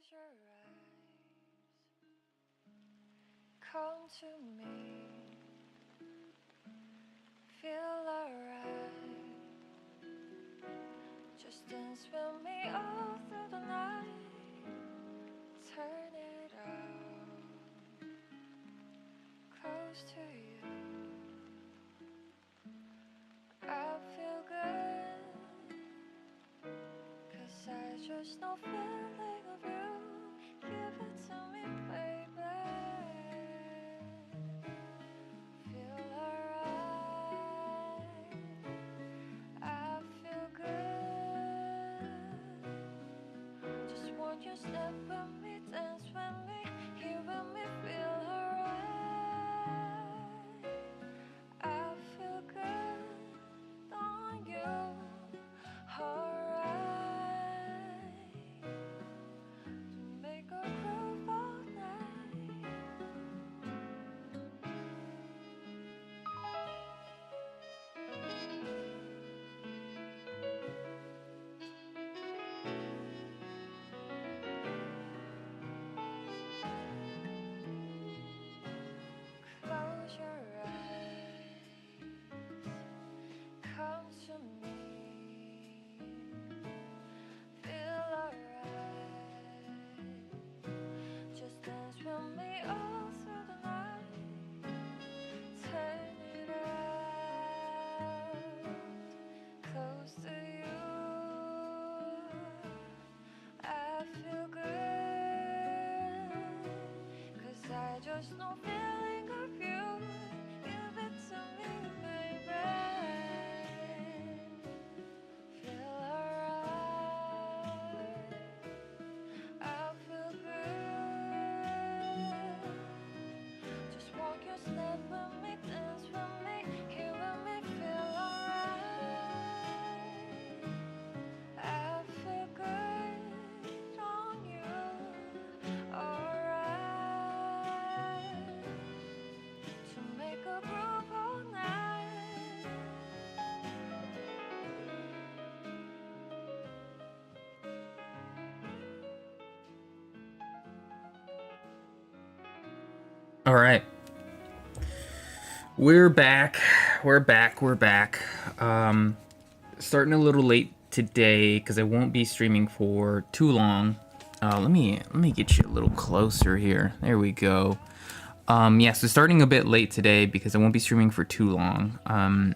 Close your eyes, come to me, feel alright. Just dance with me all through the night. Turn it out, close to you. I feel good, 'cause I just know feeling of you. Give it to me, baby. Feel alright. I feel good. Just want you step with me, dance with me, here with me, feel alright. I feel good on you, alright. To make a groove all night. Close your eyes, come to me, feel alright. Just dance with me all through the night. Turn it out, close to you. I feel good, 'cause I just know feeling of you. Give it to me, baby. Feel alright. I feel good. Just walk your step with me, dance with me, here with me, feel alright. I feel good on you, alright. To make a groove all night. All right. We're back. We're back. Starting a little late today because I won't be streaming for too long. Let me get you a little closer here. There we go. So starting a bit late today because I won't be streaming for too long.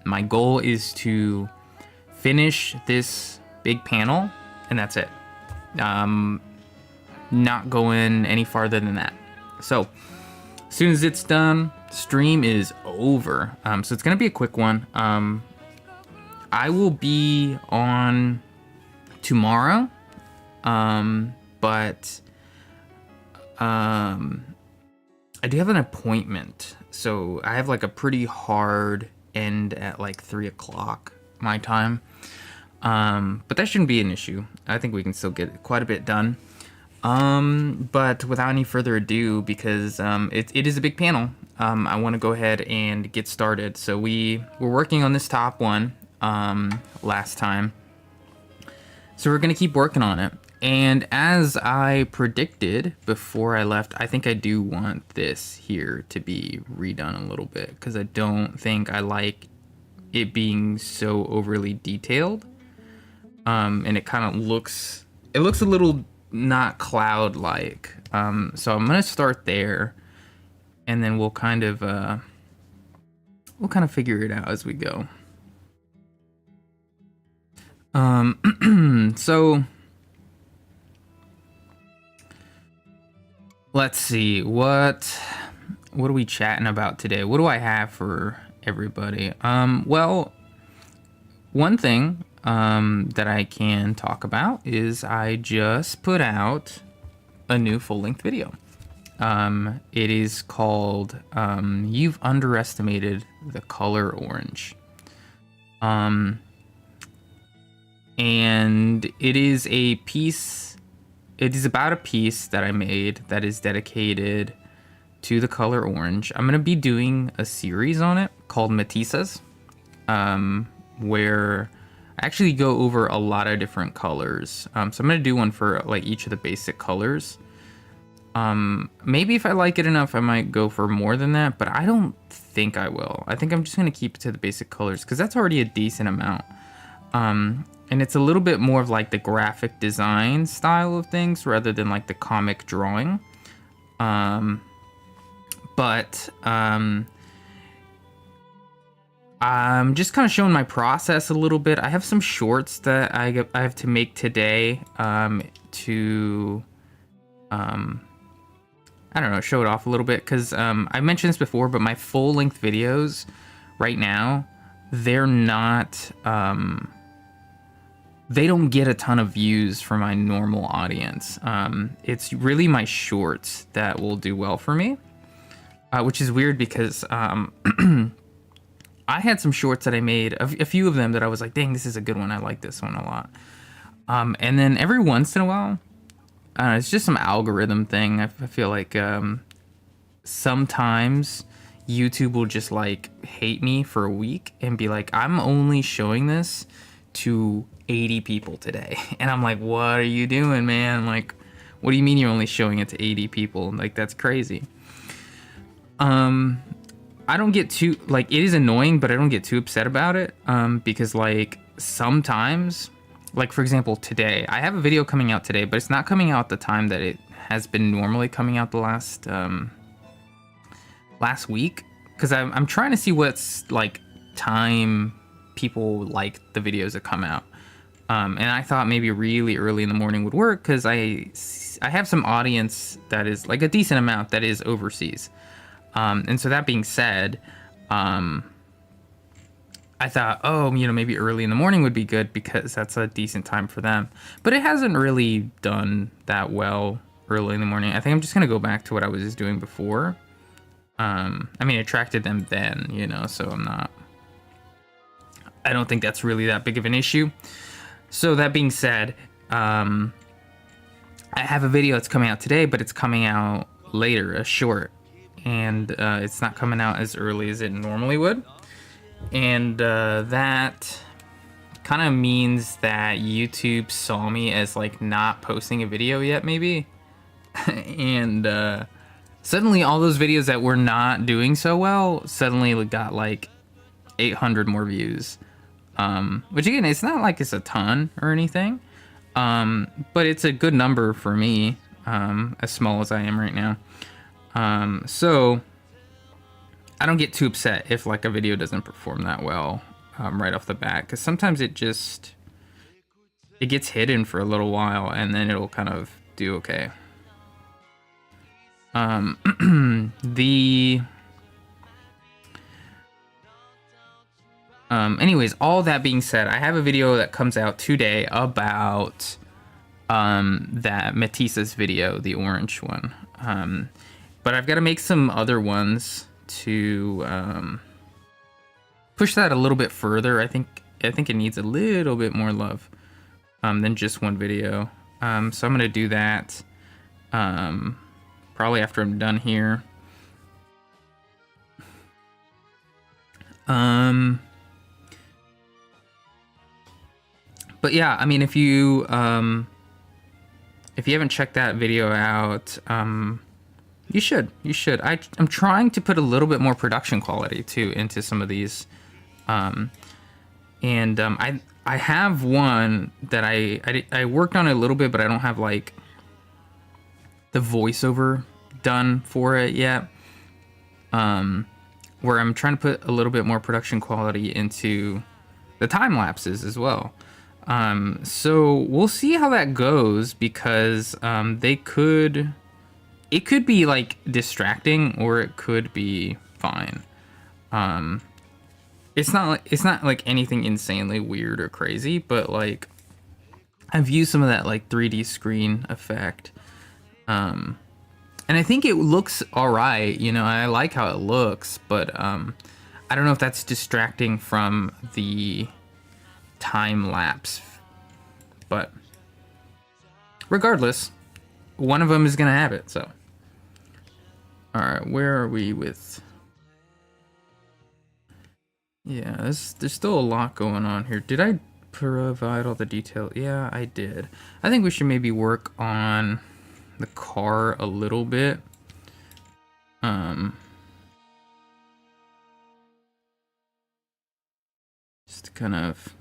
My goal is to finish this big panel, and that's it. Not going any farther than that. So as soon as it's done, stream is over. So it's gonna be a quick one. I will be on tomorrow, but I do have an appointment. So I have like a pretty hard end at like 3 o'clock my time. But that shouldn't be an issue. I think we can still get quite a bit done. But without any further ado, because it is a big panel, I want to go ahead and get started. So we were working on this top one last time, so we're gonna keep working on it. And as I predicted before I left, I think I do want this here to be redone a little bit, because I don't think I like it being so overly detailed. And it kind of looks a little not cloud-like. So I'm gonna start there, and then we'll kind of figure it out as we go. So let's see, what are we chatting about today? What do I have for everybody? Well, one thing that I can talk about is I just put out a new full-length video. It is called You've Underestimated the Color Orange. And it is about a piece that I made that is dedicated to the color orange. I'm going to be doing a series on it called Matissas, where I actually go over a lot of different colors. So I'm going to do one for like each of the basic colors. Maybe if I like it enough, I might go for more than that, but I don't think I will. I think I'm just gonna keep it to the basic colors because that's already a decent amount. And it's a little bit more of like the graphic design style of things rather than like the comic drawing. But I'm just kind of showing my process a little bit. I have some shorts that I have to make today to I don't know, show it off a little bit because I mentioned this before, but my full length videos right now, they're not they don't get a ton of views for my normal audience. It's really my shorts that will do well for me, which is weird because I had some shorts that I made, a few of them that I was like, dang, this is a good one. I like this one a lot. And then every once in a while, it's just some algorithm thing. I feel like sometimes YouTube will just like hate me for a week and be like, I'm only showing this to 80 people today. And I'm like, what are you doing, man? Like, what do you mean you're only showing it to 80 people? Like, that's crazy. I don't get too, like, it is annoying, but I don't get too upset about it. Because like sometimes, like for example, today, I have a video coming out today, but it's not coming out the time that it has been normally coming out the last week. Cause I'm trying to see what's like time people like the videos that come out. And I thought maybe really early in the morning would work because I have some audience that is like a decent amount that is overseas. And so that being said, I thought, oh, maybe early in the morning would be good because that's a decent time for them. But it hasn't really done that well early in the morning. I think I'm just going to go back to what I was just doing before. I mean, it attracted them then, so I don't think that's really that big of an issue. So that being said, I have a video that's coming out today, but it's coming out later, a short. And it's not coming out as early as it normally would. And that kind of means that YouTube saw me as like not posting a video yet, maybe. And suddenly all those videos that were not doing so well suddenly got like 800 more views. Which again, it's not like it's a ton or anything. But it's a good number for me, as small as I am right now. So I don't get too upset if like a video doesn't perform that well right off the bat, because sometimes it gets hidden for a little while and then it'll kind of do okay. Anyways, all that being said, I have a video that comes out today about that Matissa's video, the orange one. But I've got to make some other ones to push that a little bit further. I think it needs a little bit more love than just one video. So I'm gonna do that probably after I'm done here. But yeah, I mean, if you haven't checked that video out, you should. I'm trying to put a little bit more production quality too into some of these. I have one that I worked on it a little bit, but I don't have like the voiceover done for it yet. Where I'm trying to put a little bit more production quality into the time lapses as well. So we'll see how that goes, because it could be like distracting or it could be fine. It's not like anything insanely weird or crazy, but like I've used some of that like 3D screen effect. And I think it looks all right, I like how it looks, but I don't know if that's distracting from the time lapse. But regardless, one of them is gonna have it. So all right, where are we with? Yeah, there's still a lot going on here. Did I provide all the detail? Yeah, I did. I think we should maybe work on the car a little bit. Just to kind of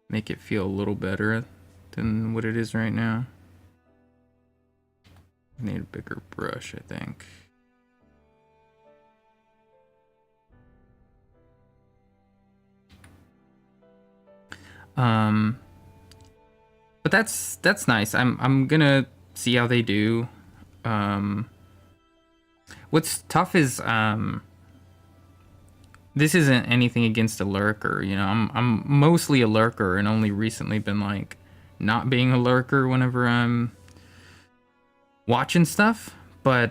make it feel a little better than what it is right now. I need a bigger brush, I think. But that's nice. I'm gonna see how they do. What's tough is this isn't anything against a lurker, you know. I'm mostly a lurker and only recently been like not being a lurker whenever I'm watching stuff, but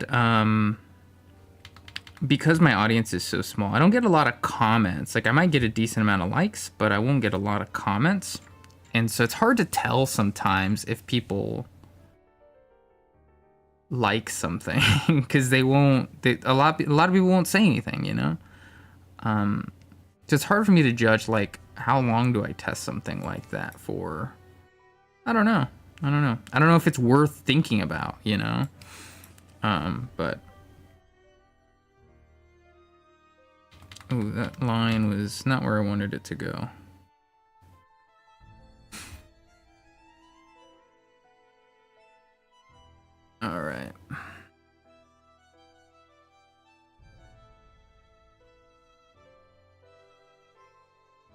because my audience is so small, I don't get a lot of comments. Like I might get a decent amount of likes, but I won't get a lot of comments. And so it's hard to tell sometimes if people like something because a lot of people won't say anything, you know. So it's hard for me to judge like how long do I test something like that for. I don't know if it's worth thinking about, you know. But oh, that line was not where I wanted it to go. All right. I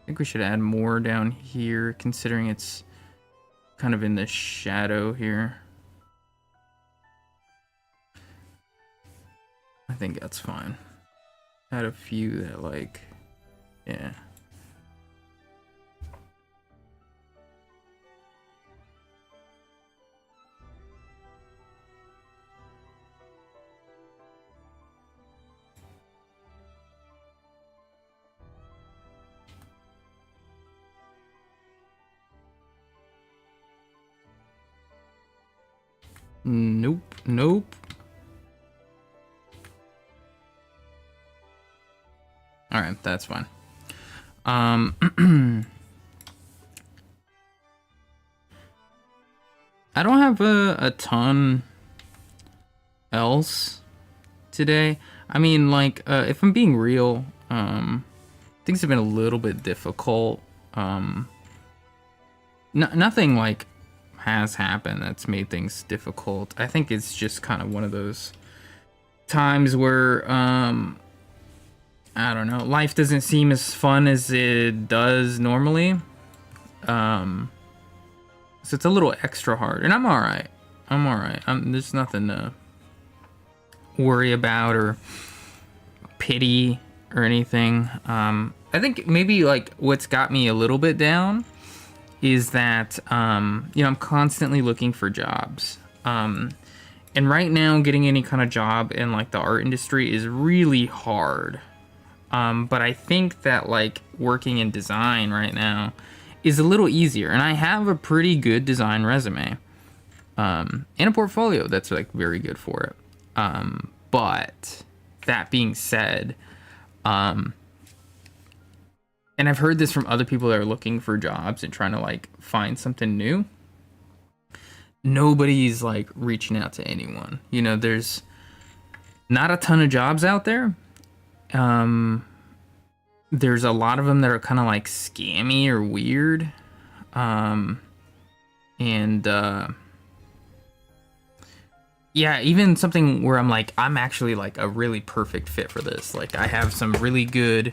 think we should add more down here, considering it's kind of in the shadow here. I think that's fine. Add a few that like, yeah. Nope. All right, that's fine. I don't have a ton else today. I mean, like, if I'm being real, things have been a little bit difficult. Nothing like has happened that's made things difficult. I think it's just kind of one of those times where I don't know, life doesn't seem as fun as it does normally. So it's a little extra hard, and I'm all right. There's nothing to worry about or pity or anything. I think maybe like what's got me a little bit down is that you know, I'm constantly looking for jobs. And right now getting any kind of job in like the art industry is really hard. But I think that like working in design right now is a little easier, and I have a pretty good design resume and a portfolio that's like very good for it. But that being said, and I've heard this from other people that are looking for jobs and trying to like find something new, nobody's like reaching out to anyone. You know, there's not a ton of jobs out there. There's a lot of them that are kind of like scammy or weird. Yeah, even something where I'm like, I'm actually like a really perfect fit for this. Like I have some really good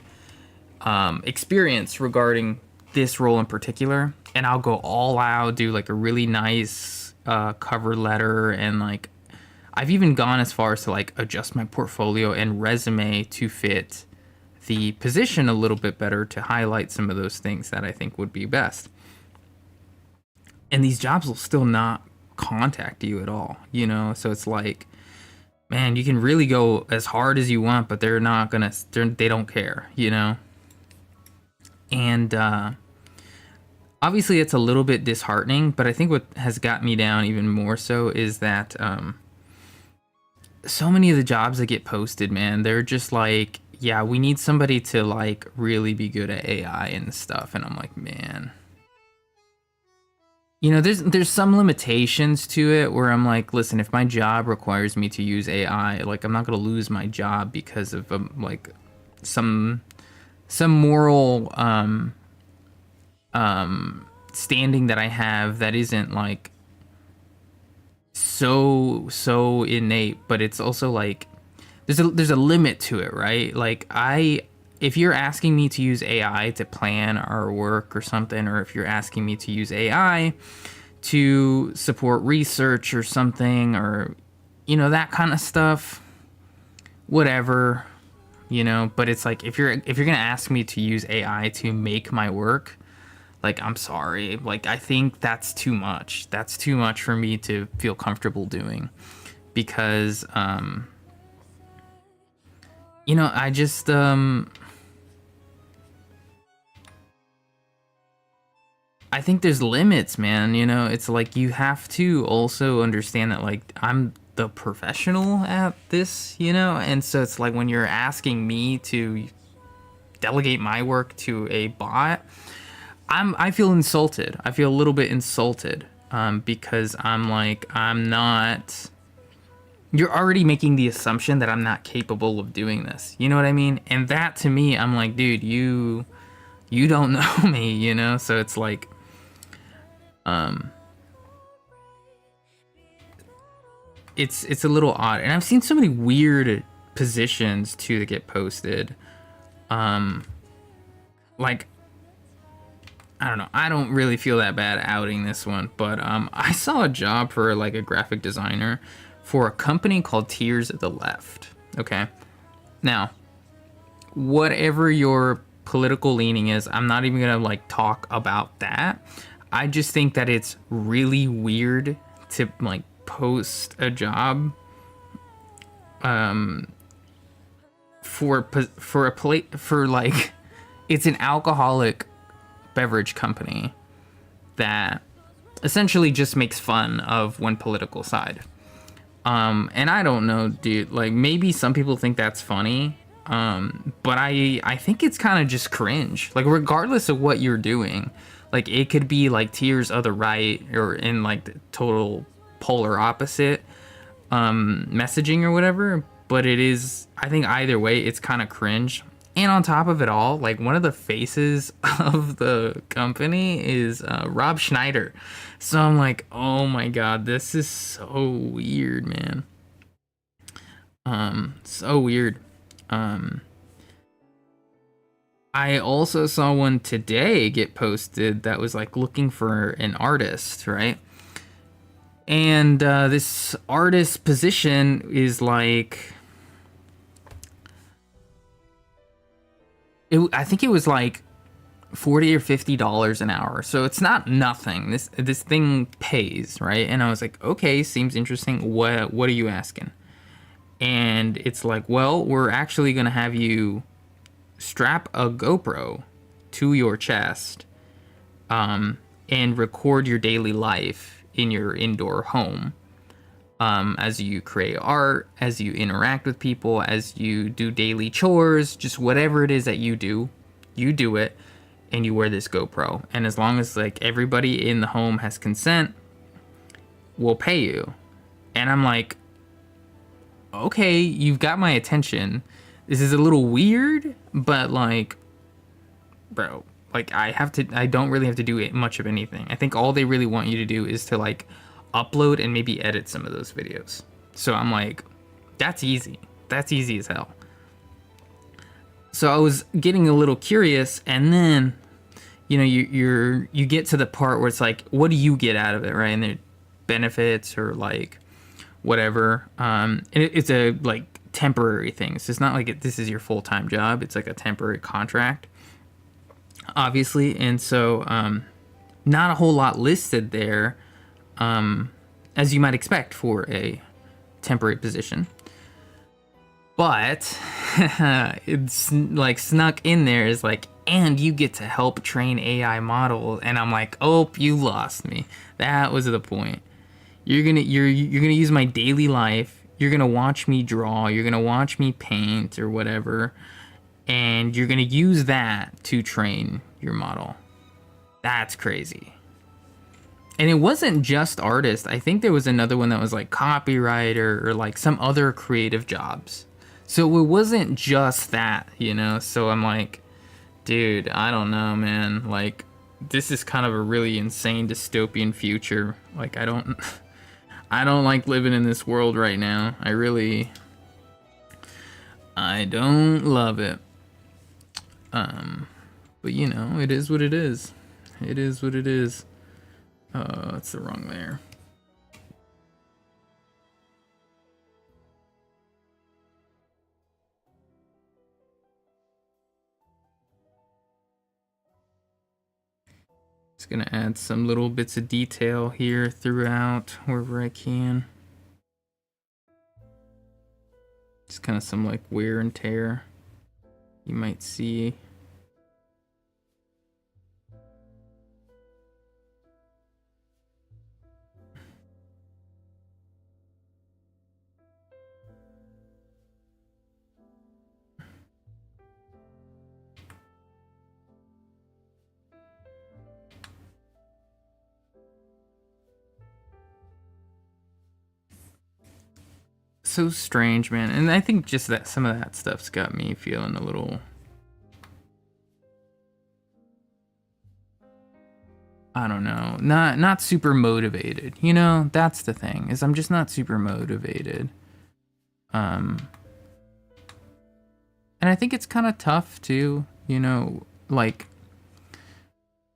experience regarding this role in particular, and I'll go all out, do like a really nice cover letter, and like I've even gone as far as to like adjust my portfolio and resume to fit the position a little bit better, to highlight some of those things that I think would be best. And these jobs will still not contact you at all, you know? So it's like, man, you can really go as hard as you want, but they're not gonna, they don't care, you know? And obviously it's a little bit disheartening, but I think what has got me down even more so is that so many of the jobs that get posted, man, they're just like, yeah, we need somebody to like really be good at AI and stuff. And I'm like, man, there's some limitations to it where I'm like, listen, if my job requires me to use AI, like I'm not gonna lose my job because of like some some moral standing that I have that isn't like so innate, but it's also like there's a limit to it, right? Like if you're asking me to use AI to plan our work or something, or if you're asking me to use AI to support research or something, or that kind of stuff, whatever, but it's like if you're gonna ask me to use AI to make my work, like I'm sorry, like I think that's too much for me to feel comfortable doing, because I just I think there's limits, man. It's like you have to also understand that like I'm the professional at this, and so it's like when you're asking me to delegate my work to a bot, I feel insulted. I feel a little bit insulted, because I'm like, I'm not. You're already making the assumption that I'm not capable of doing this. You know what I mean? And that to me, I'm like, dude, you don't know me, So it's like, um, it's a little odd, and I've seen so many weird positions too that get posted. Um, like I don't know. I don't really feel that bad outing this one, but I saw a job for like a graphic designer for a company called Tears of the Left. Okay, now whatever your political leaning is, I'm not even gonna like talk about that. I just think that it's really weird to like post a job for a plate for like it's an alcoholic beverage company that essentially just makes fun of one political side. And I don't know, dude. Like maybe some people think that's funny, but I think it's kind of just cringe. Like regardless of what you're doing, like it could be like Tears of the Right or in like the total polar opposite messaging or whatever. But it is, I think either way, it's kind of cringe. And on top of it all, like one of the faces of the company is Rob Schneider. So I'm like, oh my god, this is so weird, man. So weird. Um, I also saw one today get posted that was like looking for an artist, right? And this artist position is like, I think it was like $40 or $50 an hour. So it's not nothing. This thing pays, right? And I was like, okay, seems interesting. What are you asking? And it's like, well, we're actually gonna have you strap a GoPro to your chest, and record your daily life in your indoor home, as you create art, as you interact with people, as you do daily chores, just whatever it is that you do it, and you wear this GoPro. And as long as like everybody in the home has consent, we'll pay you. And I'm like, okay, you've got my attention. This is a little weird, but like, bro, like I don't really have to do much of anything. I think all they really want you to do is to like upload and maybe edit some of those videos. So I'm like, that's easy. That's easy as hell. So I was getting a little curious, and then you get to the part where it's like, what do you get out of it, right? And the benefits or like whatever. And it's a like temporary thing. So it's not like this is your full time job. It's like a temporary contract, obviously. And so not a whole lot listed there, as you might expect for a temporary position. But it's like snuck in there is like, and you get to help train AI models. And I'm like, oh, you lost me. That was the point. You're gonna use my daily life. You're gonna watch me draw. You're gonna watch me paint or whatever, and you're gonna use that to train your model. That's crazy. And it wasn't just artist. I think there was another one that was like copywriter or like some other creative jobs. So it wasn't just that, you know? So I'm like, dude, I don't know, man. Like, this is kind of a really insane dystopian future. Like, I don't, I don't like living in this world right now. I don't love it. But you know, it is what it is. It is what it is. That's the wrong layer. Just gonna add some little bits of detail here throughout wherever I can. Just kind of some like wear and tear you might see. So strange, man. And I think just that some of that stuff's got me feeling a little, I don't know, not super motivated. You know, that's the thing, is I'm just not super motivated. And I think it's kind of tough too, you know, like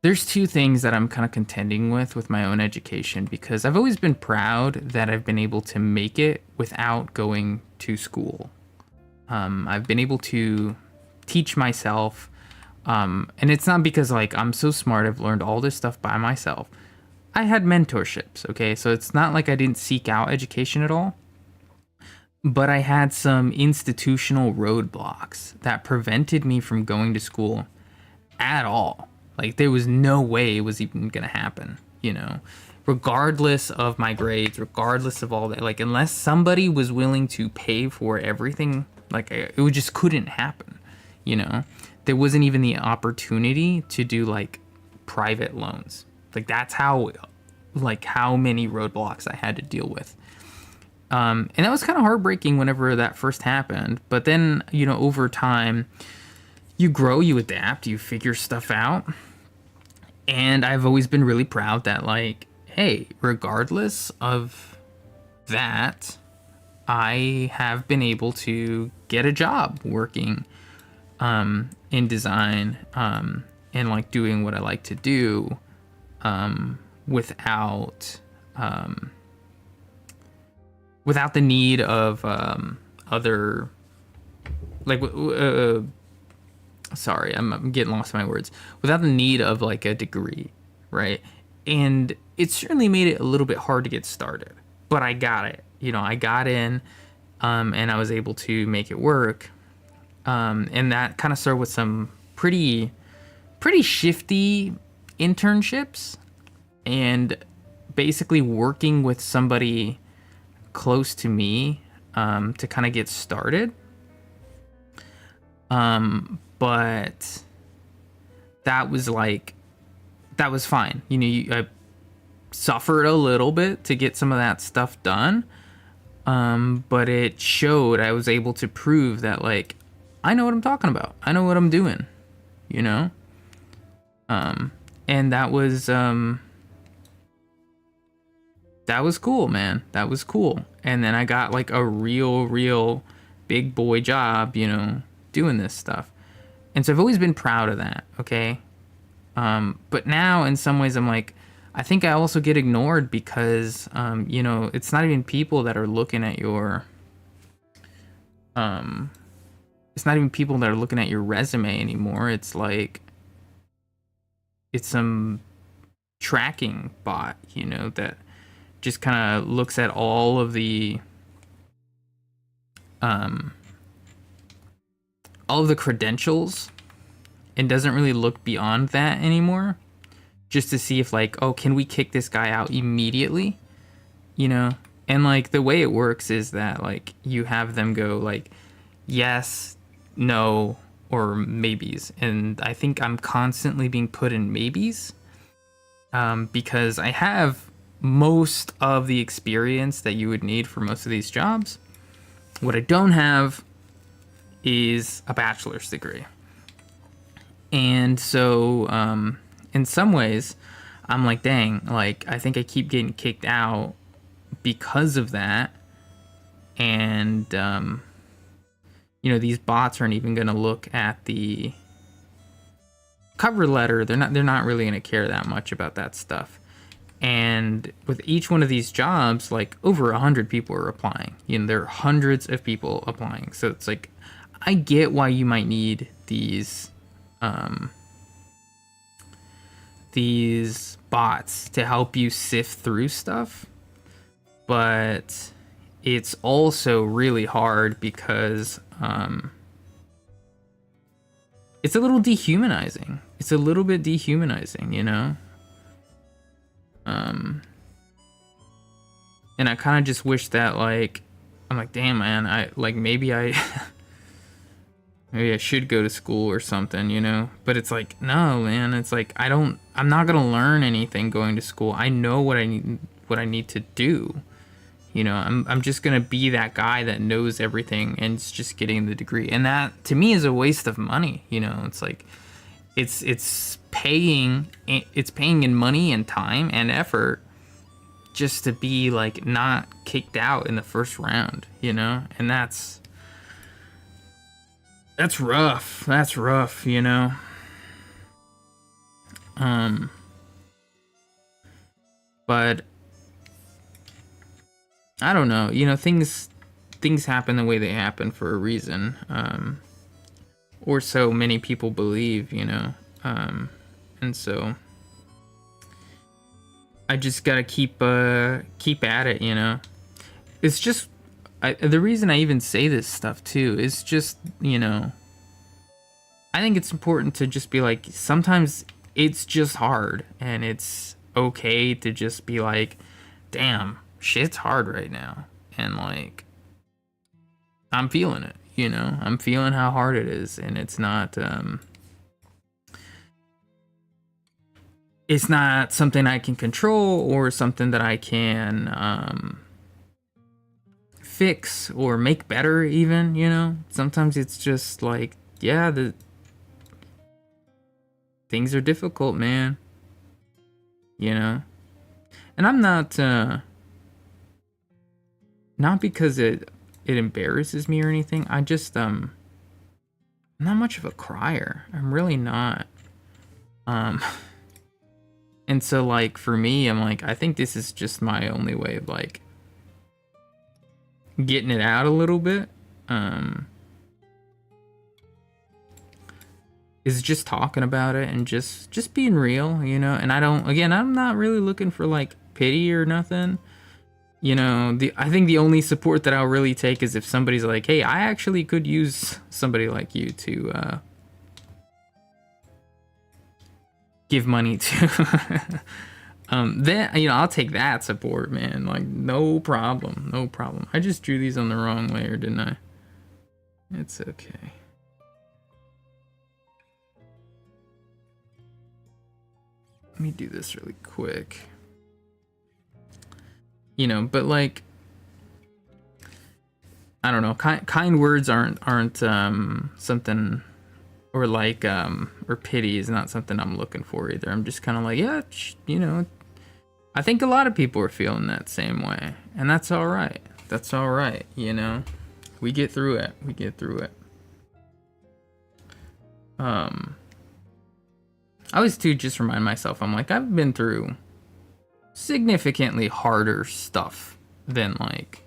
there's two things that I'm kind of contending with my own education, because I've always been proud that I've been able to make it without going to school. I've been able to teach myself, and it's not because like I'm so smart, I've learned all this stuff by myself. I had mentorships, okay? So it's not like I didn't seek out education at all, but I had some institutional roadblocks that prevented me from going to school at all. Like there was no way it was even gonna happen, you know, regardless of my grades, regardless of all that. Like unless somebody was willing to pay for everything, like it just couldn't happen, you know. There wasn't even the opportunity to do like private loans. Like that's how, like how many roadblocks I had to deal with. And that was kind of heartbreaking whenever that first happened. But then, you know, over time, you grow, you adapt, you figure stuff out. And I've always been really proud that, like, hey, regardless of that, I have been able to get a job working in design and like doing what I like to do without without the need of other like sorry, I'm getting lost in my words, without the need of like a degree, right? And it certainly made it a little bit hard to get started, but I got it. You know, I got in, and I was able to make it work. And that kind of started with some pretty shifty internships and basically working with somebody close to me to kind of get started. But that was like, that was fine. You know, I suffered a little bit to get some of that stuff done. But it showed, I was able to prove that like, I know what I'm talking about. I know what I'm doing, you know? And that was cool, man. That was cool. And then I got like a real big boy job, you know, doing this stuff. And so I've always been proud of that, okay? But now in some ways I'm like, I think I also get ignored because, you know, it's not even people that are looking at your, it's not even people that are looking at your resume anymore. It's like, it's some tracking bot, you know, that just kind of looks at all of the credentials and doesn't really look beyond that anymore, just to see if like, oh, can we kick this guy out immediately, you know? And like the way it works is that like you have them go like yes, no, or maybes, and I think I'm constantly being put in maybes. because I have most of the experience that you would need for most of these jobs. What I don't have is a bachelor's degree. And so, in some ways, I'm like, dang, like, I think I keep getting kicked out because of that. And, these bots aren't even going to look at the cover letter. They're not really going to care that much about that stuff. And with each one of these jobs, like over 100 people are applying. There are hundreds of people applying. So it's like, I get why you might need these bots to help you sift through stuff, but it's also really hard because it's a little dehumanizing. It's a little bit dehumanizing, and I kind of just wish that, like, I'm like, damn, man, maybe I maybe I should go to school or something. But it's like, no, man, it's like, I'm not gonna learn anything going to school. I know what I need to do. I'm just gonna be that guy that knows everything and it's just getting the degree, and that to me is a waste of money. It's like, it's paying in money and time and effort just to be like not kicked out in the first round, and that's rough. That's rough. But I don't know. Things happen the way they happen for a reason, or so many people believe. And so I just gotta keep at it. It's just the reason I even say this stuff too is just I think it's important to just be like, sometimes it's just hard, and it's okay to just be like, damn, shit's hard right now, and like, I'm feeling it. I'm feeling how hard it is, and it's not something I can control or something that I can fix or make better even. Sometimes it's just like, yeah, the things are difficult, man. And I'm not because it embarrasses me or anything. I just I'm not much of a crier. I'm really not. And so, like, for me, I'm like, I think this is just my only way of like getting it out a little bit. Is just talking about it and just being real, and I'm not really looking for like pity or nothing. I think the only support that I'll really take is if somebody's like, hey, I actually could use somebody like you to give money to. Then I'll take that support, man. Like, no problem. I just drew these on the wrong layer, didn't I? It's okay. Let me do this really quick. But like, I don't know. Kind words aren't something, or like or pity is not something I'm looking for either. I'm just kind of like, yeah, I think a lot of people are feeling that same way, and that's all right. We get through it. I always too just remind myself, I'm like, I've been through significantly harder stuff than like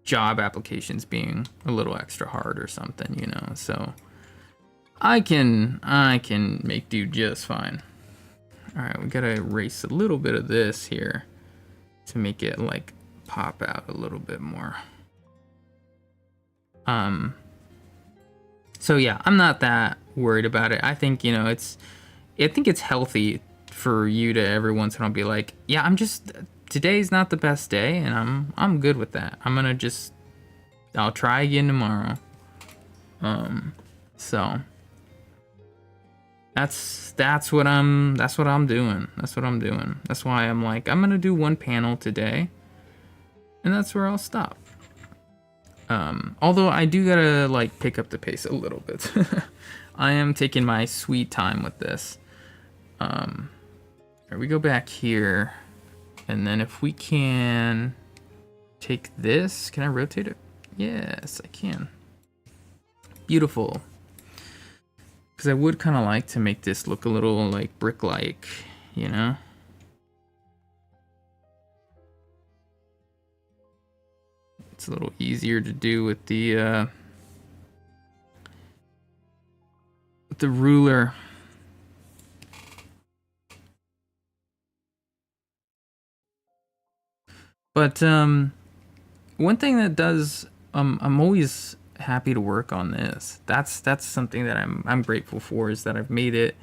job applications being a little extra hard or something, so I can make do just fine. All right, we gotta erase a little bit of this here to make it like pop out a little bit more. So yeah, I'm not that worried about it. I think it's healthy for you to every once in a while be like, yeah, today's not the best day, and I'm good with that. I'll try again tomorrow. So That's what I'm doing. That's what I'm doing. That's why I'm like, I'm gonna do one panel today, and that's where I'll stop. Although I do gotta like pick up the pace a little bit. I am taking my sweet time with this. Here we go back here, and then if we can take this, can I rotate it? Yes, I can. Beautiful. Because I would kind of like to make this look a little like brick-like, you know? It's a little easier to do with the ruler. But one thing that does, I'm always happy to work on this. That's something that I'm grateful for, is that I've made it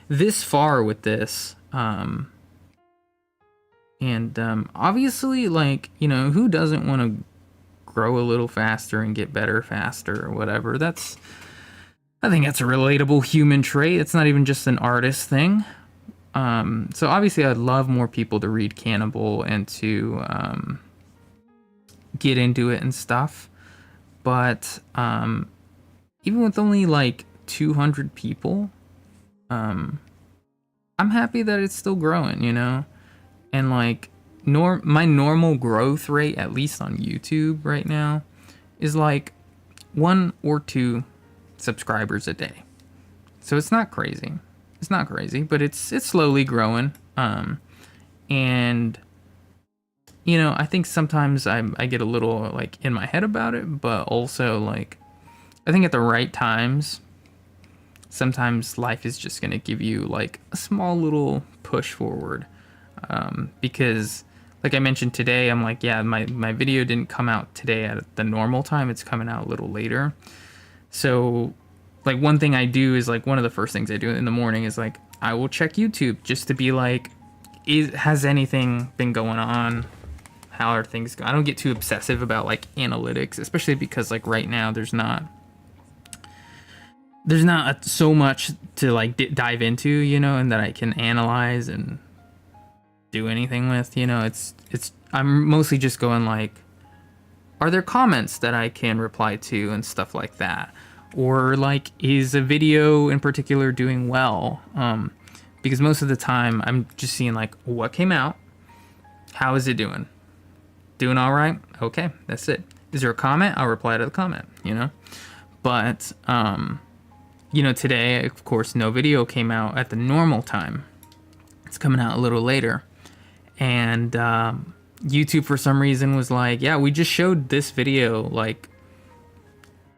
this far with this. And obviously, like, you know, who doesn't want to grow a little faster and get better faster or whatever? I think that's a relatable human trait. It's not even just an artist thing. So obviously, I'd love more people to read Kannibal and to get into it and stuff. But even with only like 200 people, I'm happy that it's still growing, you know? And like my normal growth rate, at least on YouTube right now, is like 1 or 2 subscribers a day. So it's not crazy. It's not crazy, but it's slowly growing. And you know, I think sometimes I get a little like in my head about it, but also like I think at the right times, sometimes life is just gonna give you like a small little push forward. Because like I mentioned today, I'm like, yeah, my video didn't come out today at the normal time. It's coming out a little later. So like one thing I do is like one of the first things I do in the morning is like I will check YouTube just to be like, has anything been going on? How are things going? I don't get too obsessive about like analytics, especially because like right now there's not so much to like dive into, you know, and that I can analyze and do anything with, you know. It's I'm mostly just going like, are there comments that I can reply to and stuff like that, or like, is a video in particular doing well? Because most of the time I'm just seeing like, what came out, how is it doing all right, okay, that's it. Is there a comment? I'll reply to the comment, you know. But you know, today of course no video came out at the normal time. It's coming out a little later. And YouTube for some reason was like, yeah, we just showed this video like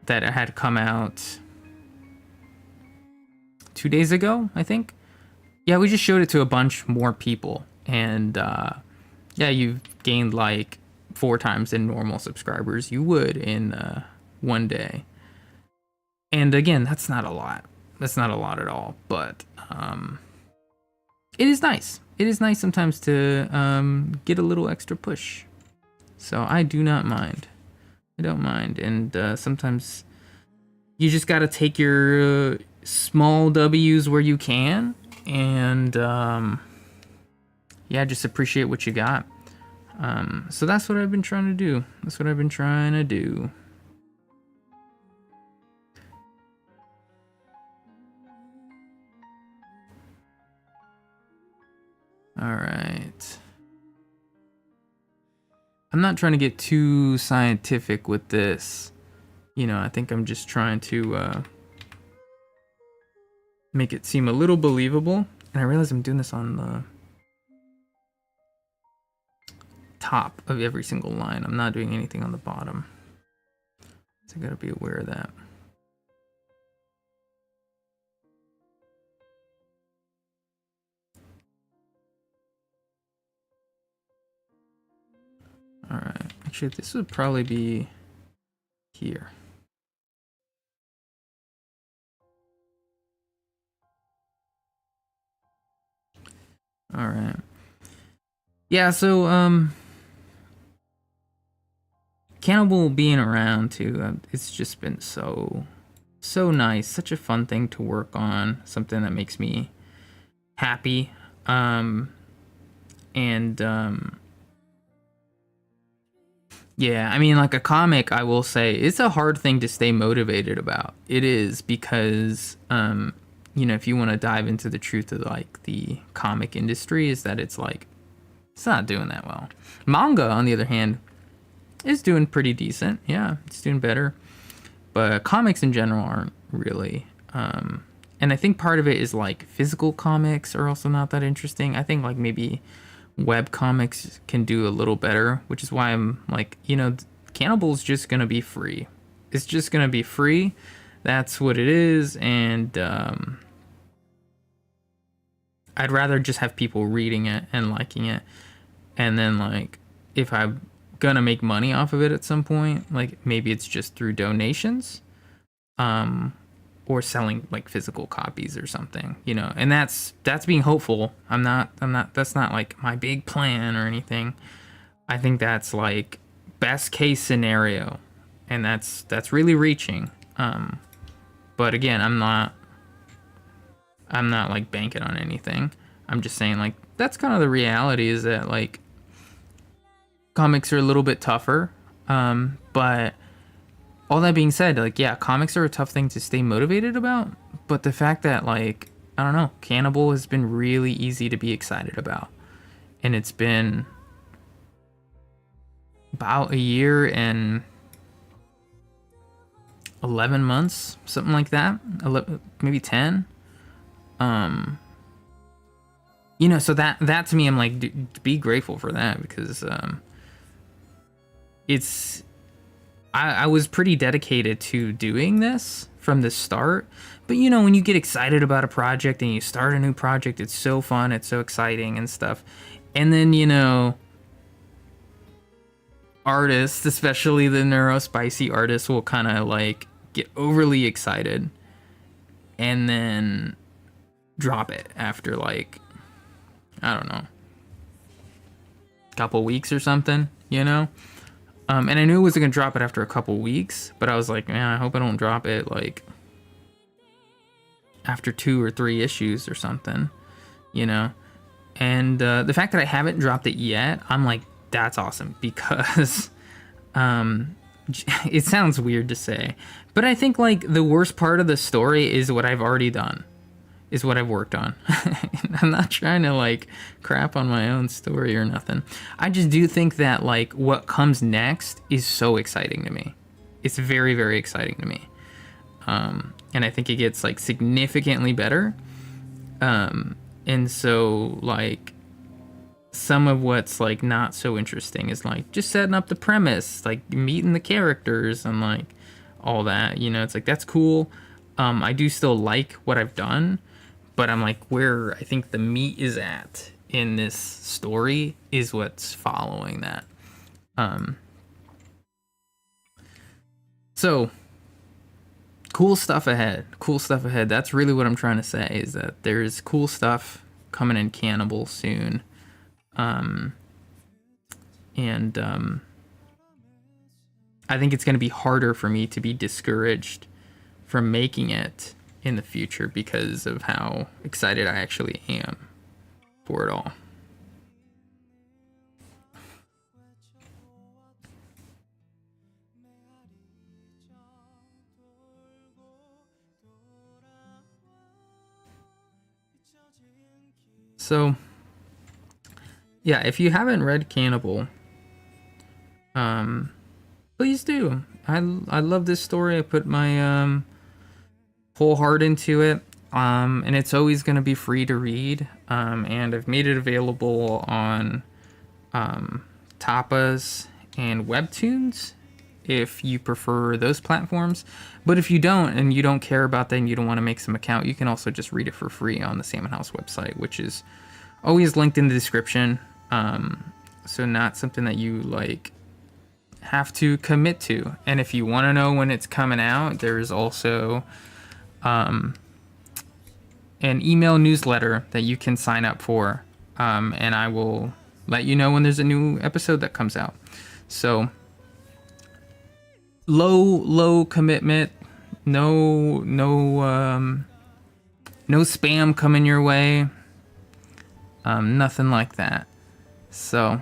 that had come out 2 days ago, I think. Yeah, we just showed it to a bunch more people, and yeah, you've gained like 4 times in normal subscribers you would in one day. And again, that's not a lot. That's not a lot at all, but it is nice. It is nice sometimes to get a little extra push. So I do not mind. I don't mind. And sometimes you just got to take your small W's where you can. And yeah, just appreciate what you got. So that's what I've been trying to do. That's what I've been trying to do. All right. I'm not trying to get too scientific with this. You know, I think I'm just trying to make it seem a little believable. And I realize I'm doing this on the top of every single line. I'm not doing anything on the bottom. So I gotta be aware of that. All right. Actually, this would probably be here. All right. Yeah, so Kannibal being around too, it's just been so so nice, such a fun thing to work on, something that makes me happy. And Yeah, I mean, like a comic, I will say it's a hard thing to stay motivated about. It is because, if you want to dive into the truth of like the comic industry, is that it's like it's not doing that well. Manga, on the other hand, is doing pretty decent. Yeah, it's doing better, but comics in general aren't really. And I think part of it is like physical comics are also not that interesting. I think like maybe web comics can do a little better, which is why I'm like, Cannibal's just gonna be free. It's just gonna be free. That's what it is, and I'd rather just have people reading it and liking it, and then like if I'm gonna make money off of it at some point, like maybe it's just through donations, um, or selling like physical copies or something, and that's being hopeful. I'm not that's not like my big plan or anything. I think that's like best case scenario, and that's really reaching. But again, I'm not like banking on anything. I'm just saying like that's kind of the reality, is that like comics are a little bit tougher. But all that being said, like, yeah, comics are a tough thing to stay motivated about, but the fact that, like, I don't know, Cannibal has been really easy to be excited about. And it's been about a year and 11 months, something like that, 11, maybe 10. So that to me, I'm like, be grateful for that, because it's I was pretty dedicated to doing this from the start. But when you get excited about a project and you start a new project, it's so fun, it's so exciting and stuff. And then, artists, especially the neurospicy artists, will kind of like get overly excited and then drop it after like, I don't know, a couple weeks or something, And I knew it wasn't going to drop it after a couple weeks, but I was like, man, I hope I don't drop it like after 2 or 3 issues or something, And the fact that I haven't dropped it yet, I'm like, that's awesome, because it sounds weird to say, but I think like the worst part of the story is what I've already done, is what I've worked on. I'm not trying to like crap on my own story or nothing. I just do think that like what comes next is so exciting to me. It's very, very exciting to me. And I think it gets like significantly better. And so like some of what's like not so interesting is like just setting up the premise, like meeting the characters and like all that, it's like, that's cool. I do still like what I've done, but I'm like, where I think the meat is at in this story is what's following that. So cool stuff ahead. That's really what I'm trying to say, is that there's cool stuff coming in Cannibal soon. And I think it's going to be harder for me to be discouraged from making it in the future because of how excited I actually am for it all. So, yeah, if you haven't read Cannibal, please do. I love this story. I put my whole heart into it, and it's always going to be free to read. And I've made it available on Tapas and Webtoons if you prefer those platforms. But if you don't, and you don't care about that, and you don't want to make some account, you can also just read it for free on the Salmon House website, which is always linked in the description. So not something that you like have to commit to. And if you want to know when it's coming out, there's also an email newsletter that you can sign up for, and I will let you know when there's a new episode that comes out. So low commitment, No spam coming your way. Nothing like that. So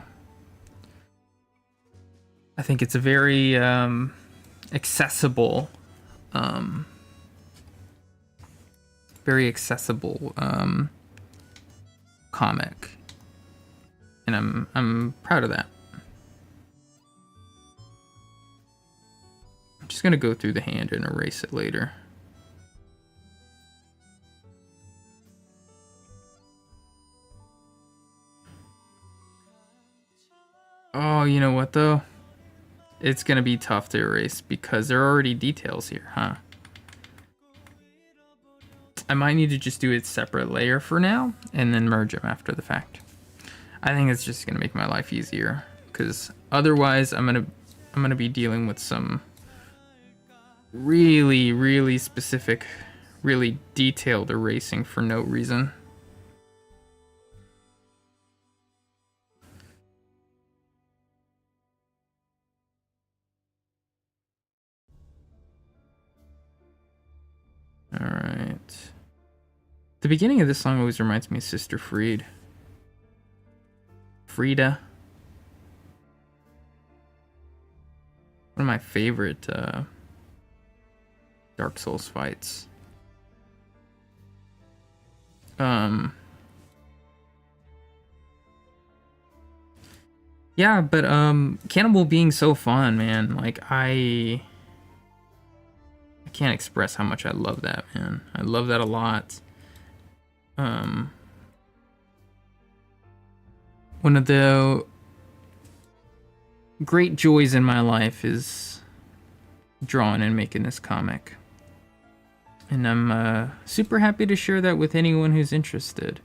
I think it's a very accessible, um, very accessible comic, and I'm proud of that. I'm just gonna go through the hand and erase it later. Oh, you know what though? It's gonna be tough to erase because there are already details here, huh? I might need to just do a separate layer for now and then merge them after the fact. I think it's just gonna make my life easier because otherwise I'm gonna be dealing with some really specific, really detailed erasing for no reason. All right. The beginning of this song always reminds me of Sister Frieda. One of my favorite Dark Souls fights. Yeah, but Cannibal being so fun, man. Like I can't express how much I love that, man. I love that a lot. One of the great joys in my life is drawing and making this comic. And I'm super happy to share that with anyone who's interested.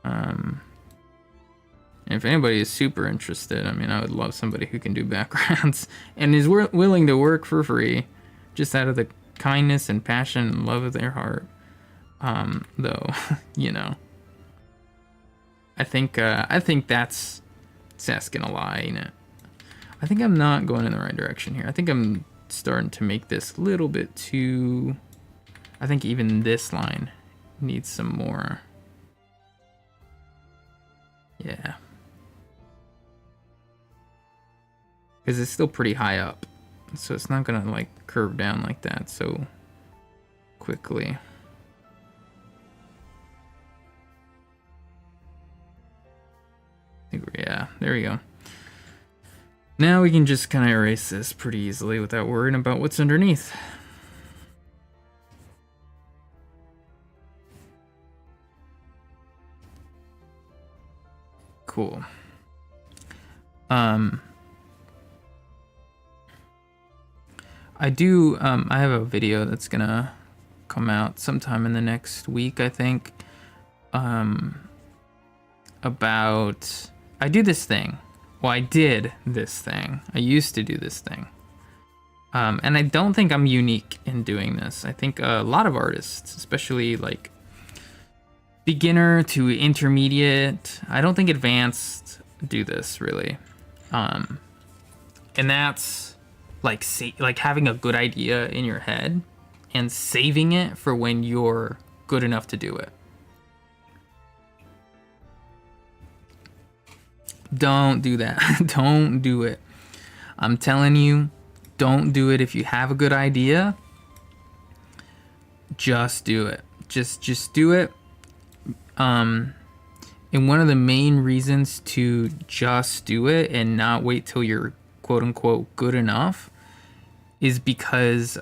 If anybody is super interested, I mean, I would love somebody who can do backgrounds and is willing to work for free, just out of the kindness and passion and love of their heart. Though, you know, I think that's asking a lot, ain't it? I think I'm not going in the right direction here. I think I'm starting to make this a little bit too. I think even this line needs some more. Yeah. Because it's still pretty high up. So it's not gonna like curve down like that so quickly. Yeah, there we go. Now we can just kind of erase this pretty easily without worrying about what's underneath. Cool. I have a video that's gonna come out sometime in the next week, I think. About I do this thing. Well, I did this thing. I used to do this thing. And I don't think I'm unique in doing this. I think a lot of artists, especially like beginner to intermediate, I don't think advanced, do this really. And that's like having a good idea in your head and saving it for when you're good enough to do it. Don't do that. Don't do it. I'm telling you, don't do it. If you have a good idea, just do it. Just do it. And one of the main reasons to just do it and not wait till you're quote unquote good enough is because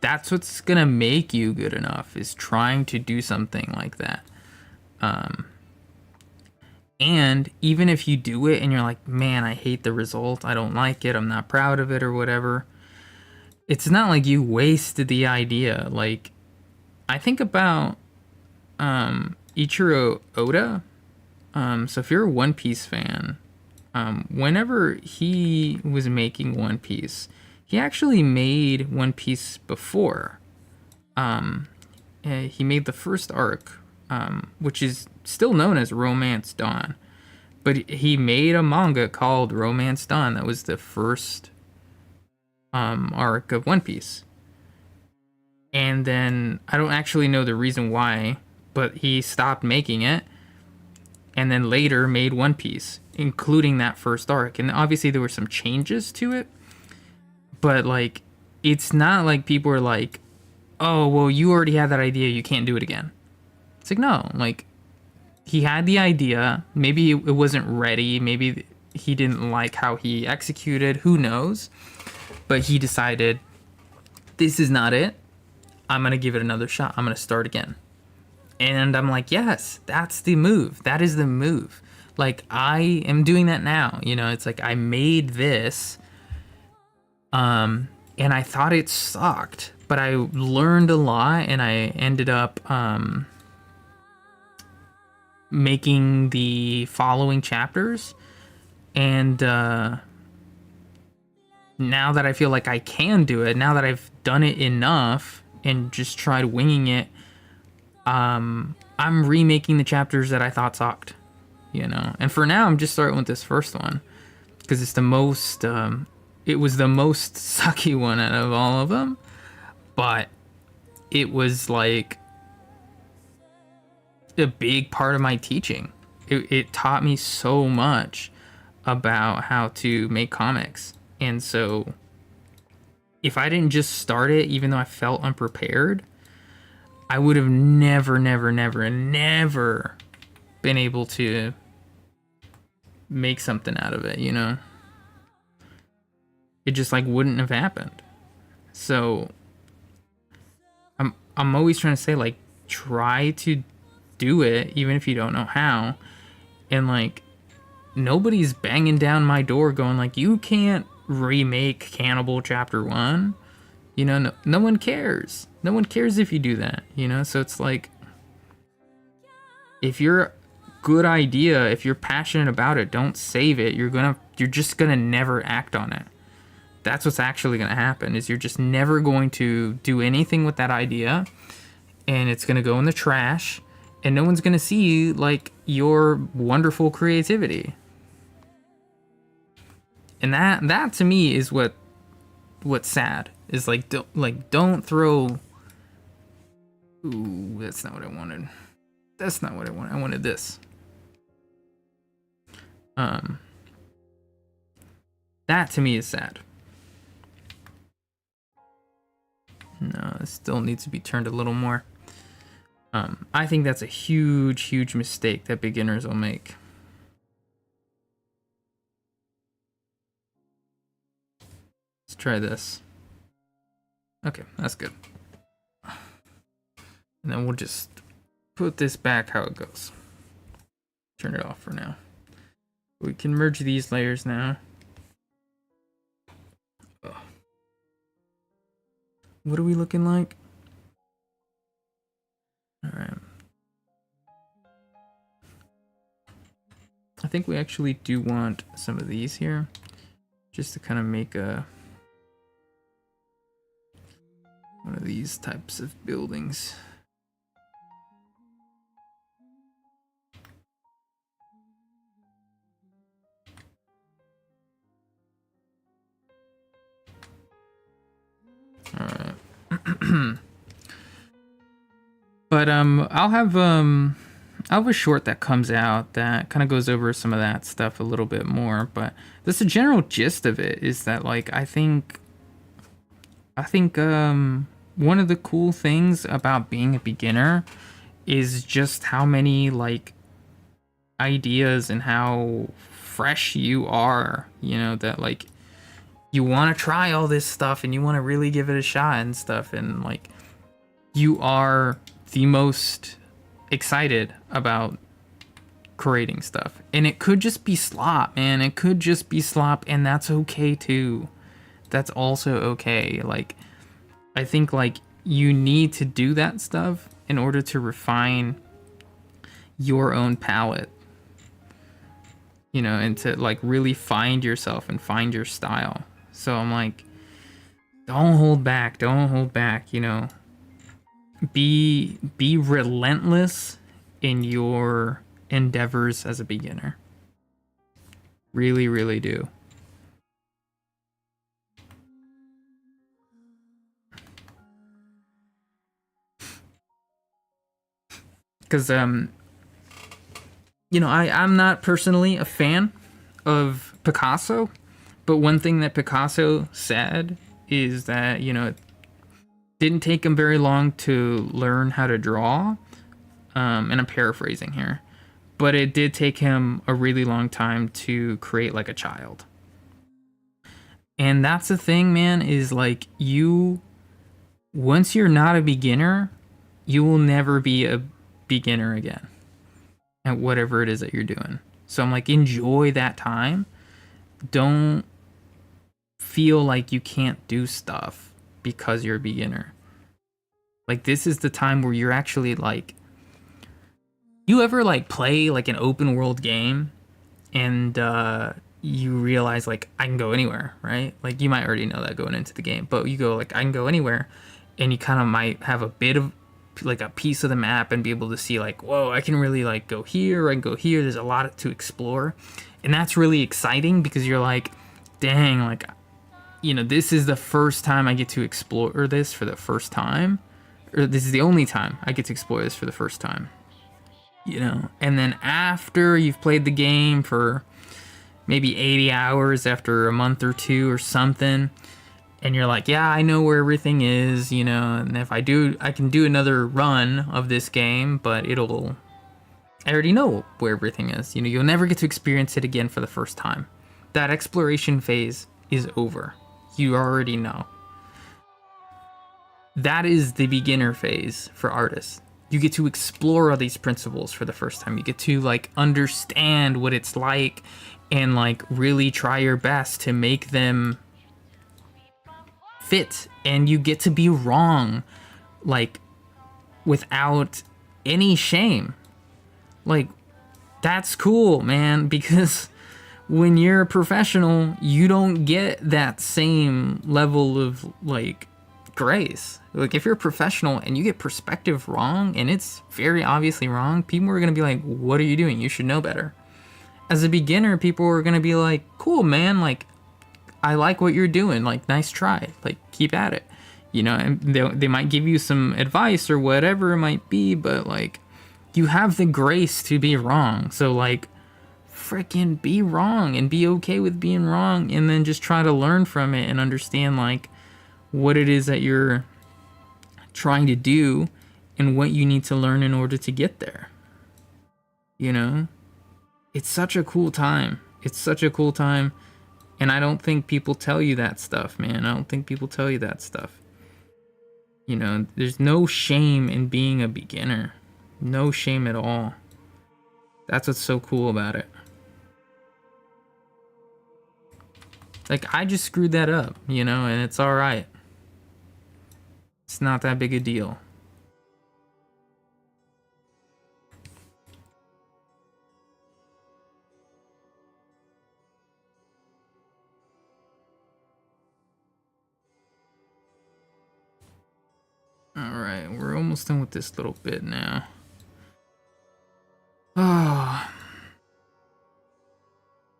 that's what's gonna make you good enough, is trying to do something like that. And even if you do it and you're like, man, I hate the result, I don't like it, I'm not proud of it or whatever, it's not like you wasted the idea. Like, I think about Ichiro Oda. So if you're a One Piece fan, whenever he was making One Piece, he actually made One Piece before. He made the first arc, which is still known as Romance Dawn. But he made a manga called Romance Dawn. That was the first arc of One Piece. And then I don't actually know the reason why, but he stopped making it and then later made One Piece, including that first arc. And obviously there were some changes to it, but like it's not like people are like, "Oh, well, you already had that idea, you can't do it again." It's like, no, like he had the idea, maybe it wasn't ready, maybe he didn't like how he executed, who knows? But he decided this is not it. I'm going to give it another shot. I'm going to start again. And I'm like, yes, that's the move. That is the move. Like I am doing that now. You know, it's like I made this and I thought it sucked, but I learned a lot and I ended up making the following chapters. And now that I feel like I can do it, now that I've done it enough and just tried winging it, I'm remaking the chapters that I thought sucked, you know. And for now, I'm just starting with this first one because it's the most. It was the most sucky one out of all of them, but it was like a big part of my teaching. It taught me so much about how to make comics, and so if I didn't just start it, even though I felt unprepared, I would have never been able to make something out of it, you know? It just like wouldn't have happened. So I'm always trying to say like try to do it even if you don't know how. And like nobody's banging down my door going like you can't remake Cannibal Chapter 1. You know, no one cares. No one cares if you do that, you know? So it's like, if you're good idea, if you're passionate about it, don't save it. You're just gonna never act on it. That's what's actually gonna happen, is you're just never going to do anything with that idea, and it's gonna go in the trash, and no one's gonna see, like, your wonderful creativity. And that to me is what's sad. Is like don't throw. Ooh, that's not what I wanted. That's not what I wanted. I wanted this. That to me is sad. No, it still needs to be turned a little more. I think that's a huge mistake that beginners will make. Let's try this. Okay, that's good. And then we'll just put this back how it goes. Turn it off for now. We can merge these layers now. What are we looking like? Alright. I think we actually do want some of these here, just to kind of make one of these types of buildings. All right. But I'll have a short that comes out that kind of goes over some of that stuff a little bit more, but that's the general gist of it. Is that like I think one of the cool things about being a beginner is just how many like ideas and how fresh you are, you know, that like you want to try all this stuff and you want to really give it a shot and stuff, and like you are the most excited about creating stuff. And it could just be slop, man. It could just be slop, and that's okay too. That's also okay. Like I think like you need to do that stuff in order to refine your own palette, you know, and to like really find yourself and find your style. So I'm like, don't hold back, you know. Be relentless in your endeavors as a beginner. Really do. because I'm not personally a fan of Picasso, but one thing that Picasso said is that it didn't take him very long to learn how to draw. And I'm paraphrasing here, but it did take him a really long time to create like a child. And that's the thing, man, is like once you're not a beginner, you will never be a beginner again at whatever it is that you're doing. So I'm like, enjoy that time. Don't feel like you can't do stuff because you're a beginner. Like, this is the time where you're actually like, you ever like play like an open world game and you realize like I can go anywhere, right? Like, you might already know that going into the game, but you go like I can go anywhere, and you kind of might have a bit of like a piece of the map and be able to see like, whoa, I can really like go here, I can go here. There's a lot to explore, and that's really exciting because you're like, dang, like this is the first time I get to explore this for the first time, or this is the only time I get to explore this for the first time. And then after you've played the game for maybe 80 hours after a month or two or something, and you're like, yeah, I know where everything is, and if I can do another run of this game, but I already know where everything is. You'll never get to experience it again for the first time. That exploration phase is over. You already know. That is the beginner phase for artists. You get to explore all these principles for the first time. You get to like understand what it's like and like really try your best to make them fit, and you get to be wrong like without any shame. Like, that's cool, man, because when you're a professional, you don't get that same level of like grace. Like, if you're a professional and you get perspective wrong and it's very obviously wrong, people are going to be like, what are you doing? You should know better. As a beginner, people are going to be like, cool, man, like, I like what you're doing, like, nice try, like, keep at it, and they might give you some advice or whatever it might be, but like, you have the grace to be wrong. So like, freaking be wrong and be okay with being wrong, and then just try to learn from it and understand like what it is that you're trying to do and what you need to learn in order to get there. It's such a cool time. It's such a cool time. And I don't think people tell you that stuff, man. I don't think people tell you that stuff. There's no shame in being a beginner. No shame at all. That's what's so cool about it. Like, I just screwed that up, and it's all right. It's not that big a deal. Alright, we're almost done with this little bit now. Oh.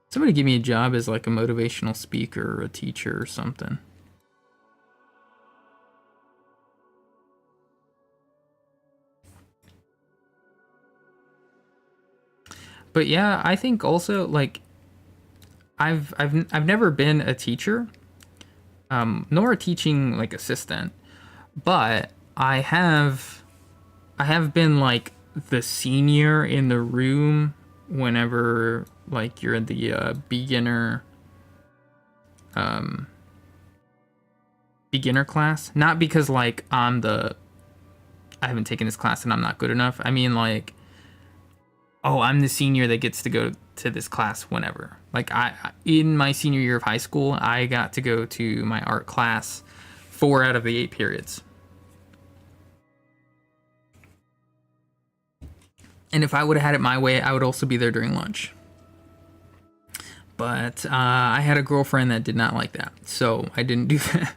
Somebody give me a job as like a motivational speaker or a teacher or something. But yeah, I think also like I've never been a teacher, nor a teaching like assistant, but I have been like the senior in the room whenever like you're in the beginner class. Not because like I haven't taken this class and I'm not good enough. I mean like, oh, I'm the senior that gets to go to this class whenever. Like, in my senior year of high school, I got to go to my art class 4 out of the 8 periods. And if I would have had it my way, I would also be there during lunch. But I had a girlfriend that did not like that, so I didn't do that.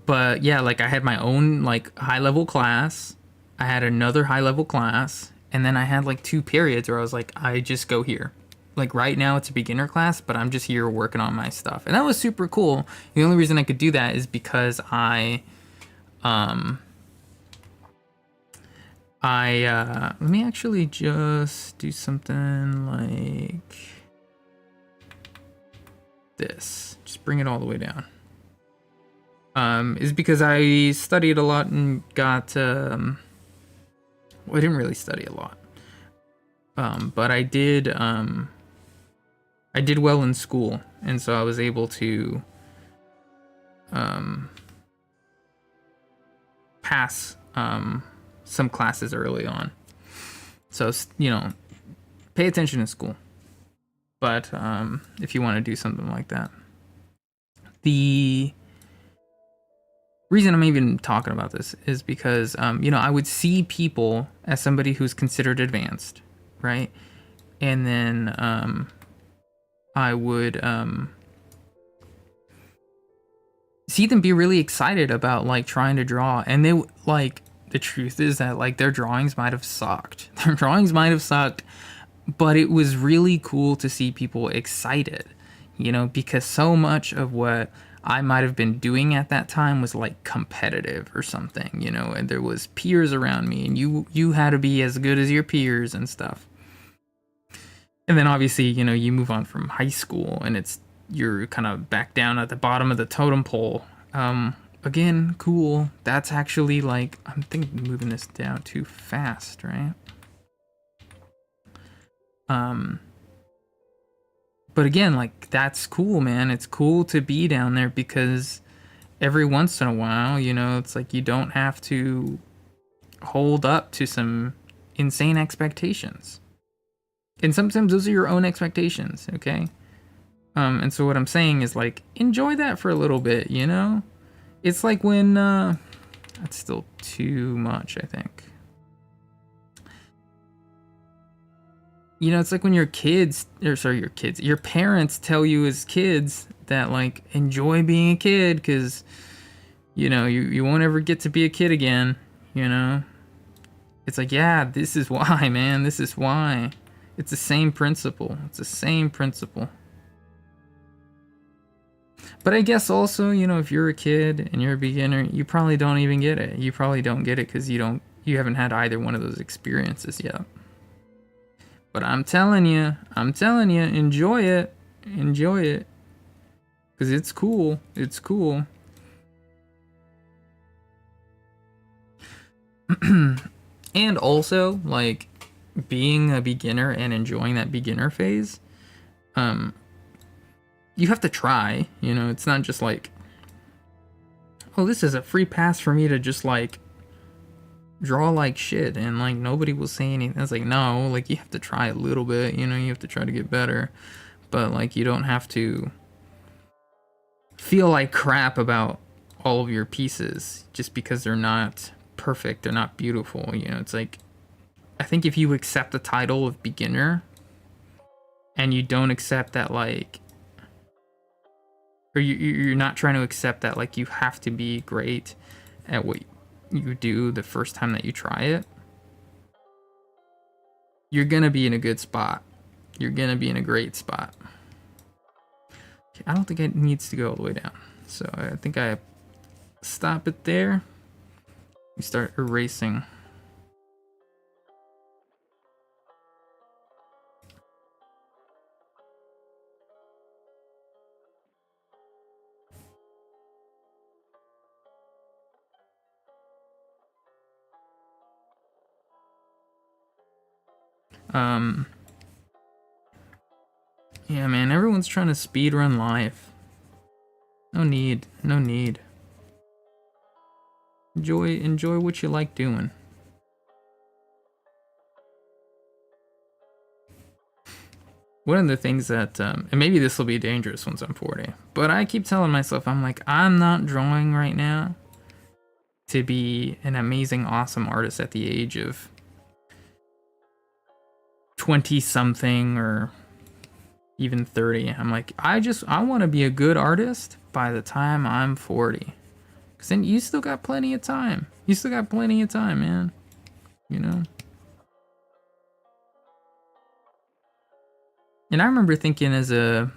But yeah, like, I had my own like high-level class. I had another high-level class, and then I had like 2 periods where I was like, I just go here. Like, right now it's a beginner class, but I'm just here working on my stuff. And that was super cool. The only reason I could do that is because I Let me actually just do something like this. Just bring it all the way down. Is because I studied a lot and got, well, I didn't really study a lot. But I did well in school, and so I was able to pass some classes early on. So, pay attention in school. But if you want to do something like that. The reason I'm even talking about this is because, I would see people as somebody who's considered advanced, right? And then I would see them be really excited about like trying to draw, and they like, the truth is that like their drawings might have sucked. Their drawings might have sucked, but it was really cool to see people excited, because so much of what I might have been doing at that time was like competitive or something, and there was peers around me, and you had to be as good as your peers and stuff. And then obviously, you move on from high school, and you're kind of back down at the bottom of the totem pole. Again, cool. That's actually like, I'm thinking moving this down too fast, right? But again, like, that's cool, man. It's cool to be down there because every once in a while, it's like you don't have to hold up to some insane expectations. And sometimes those are your own expectations, okay? And so what I'm saying is like, enjoy that for a little bit, It's like when, that's still too much, I think. It's like when your parents tell you as kids that like, enjoy being a kid because, you won't ever get to be a kid again, It's like, yeah, this is why, man, this is why. It's the same principle. But I guess also, if you're a kid and you're a beginner, you probably don't even get it. You probably don't get it because you haven't had either one of those experiences yet. But I'm telling you, enjoy it. Because it's cool. And also, like, being a beginner and enjoying that beginner phase, you have to try, it's not just like, oh, this is a free pass for me to just like draw like shit and like nobody will say anything. It's like, no, like you have to try a little bit, you have to try to get better, but like you don't have to feel like crap about all of your pieces just because they're not perfect, they're not beautiful, it's like, I think if you accept the title of beginner and you don't accept that like, or you're not trying to accept that like you have to be great at what you do the first time that you try it, you're gonna be in a good spot. You're gonna be in a great spot. Okay, I don't think it needs to go all the way down, so I think I stop it there. We start erasing. Yeah, man, everyone's trying to speedrun life. No need. Enjoy what you like doing. One of the things that, and maybe this will be dangerous once I'm 40, but I keep telling myself, I'm like, I'm not drawing right now to be an amazing, awesome artist at the age of 20 something or even 30. I'm like, I want to be a good artist by the time I'm 40. Because then you still got plenty of time. Man. And I remember thinking as a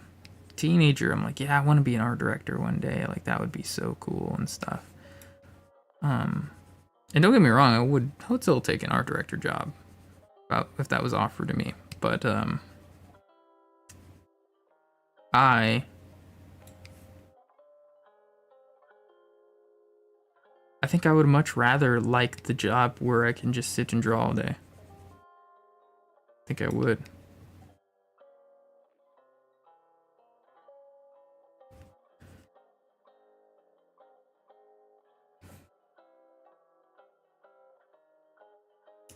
teenager, I'm like, yeah, I want to be an art director one day. Like, that would be so cool and stuff. And don't get me wrong, I would still take an art director job if that was offered to me. But I I think I would much rather like the job where I can just sit and draw all day. I think I would.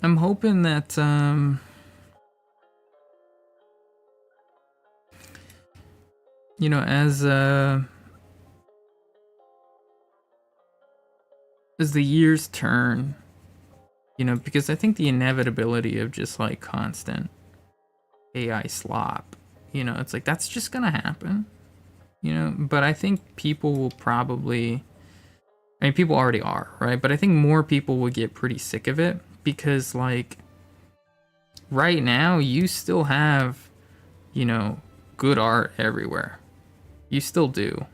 I'm hoping that you know, as the years turn, you know, because I think the inevitability of just like constant AI slop, you know, it's like that's just gonna happen, you know. But I think people will probably, I mean, people already are, right? But I think more people will get pretty sick of it because, like, right now, you still have, you know, good art everywhere. You still do.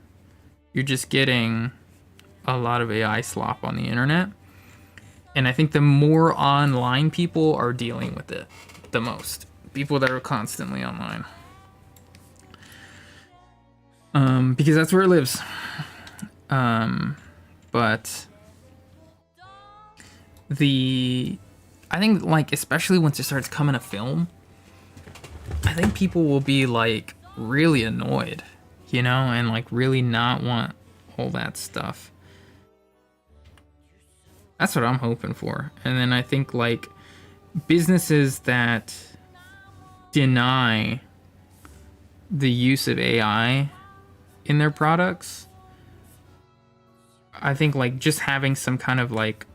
You're just getting a lot of AI slop on the internet. And I think the more online people are dealing with it the most. People that are constantly online. Because that's where it lives. But I think, like, especially once it starts coming to film, I think people will be like really annoyed, you know, and like really not want all that stuff. That's what I'm hoping for. And then I think like businesses that deny the use of AI in their products, I think like just having some kind of like,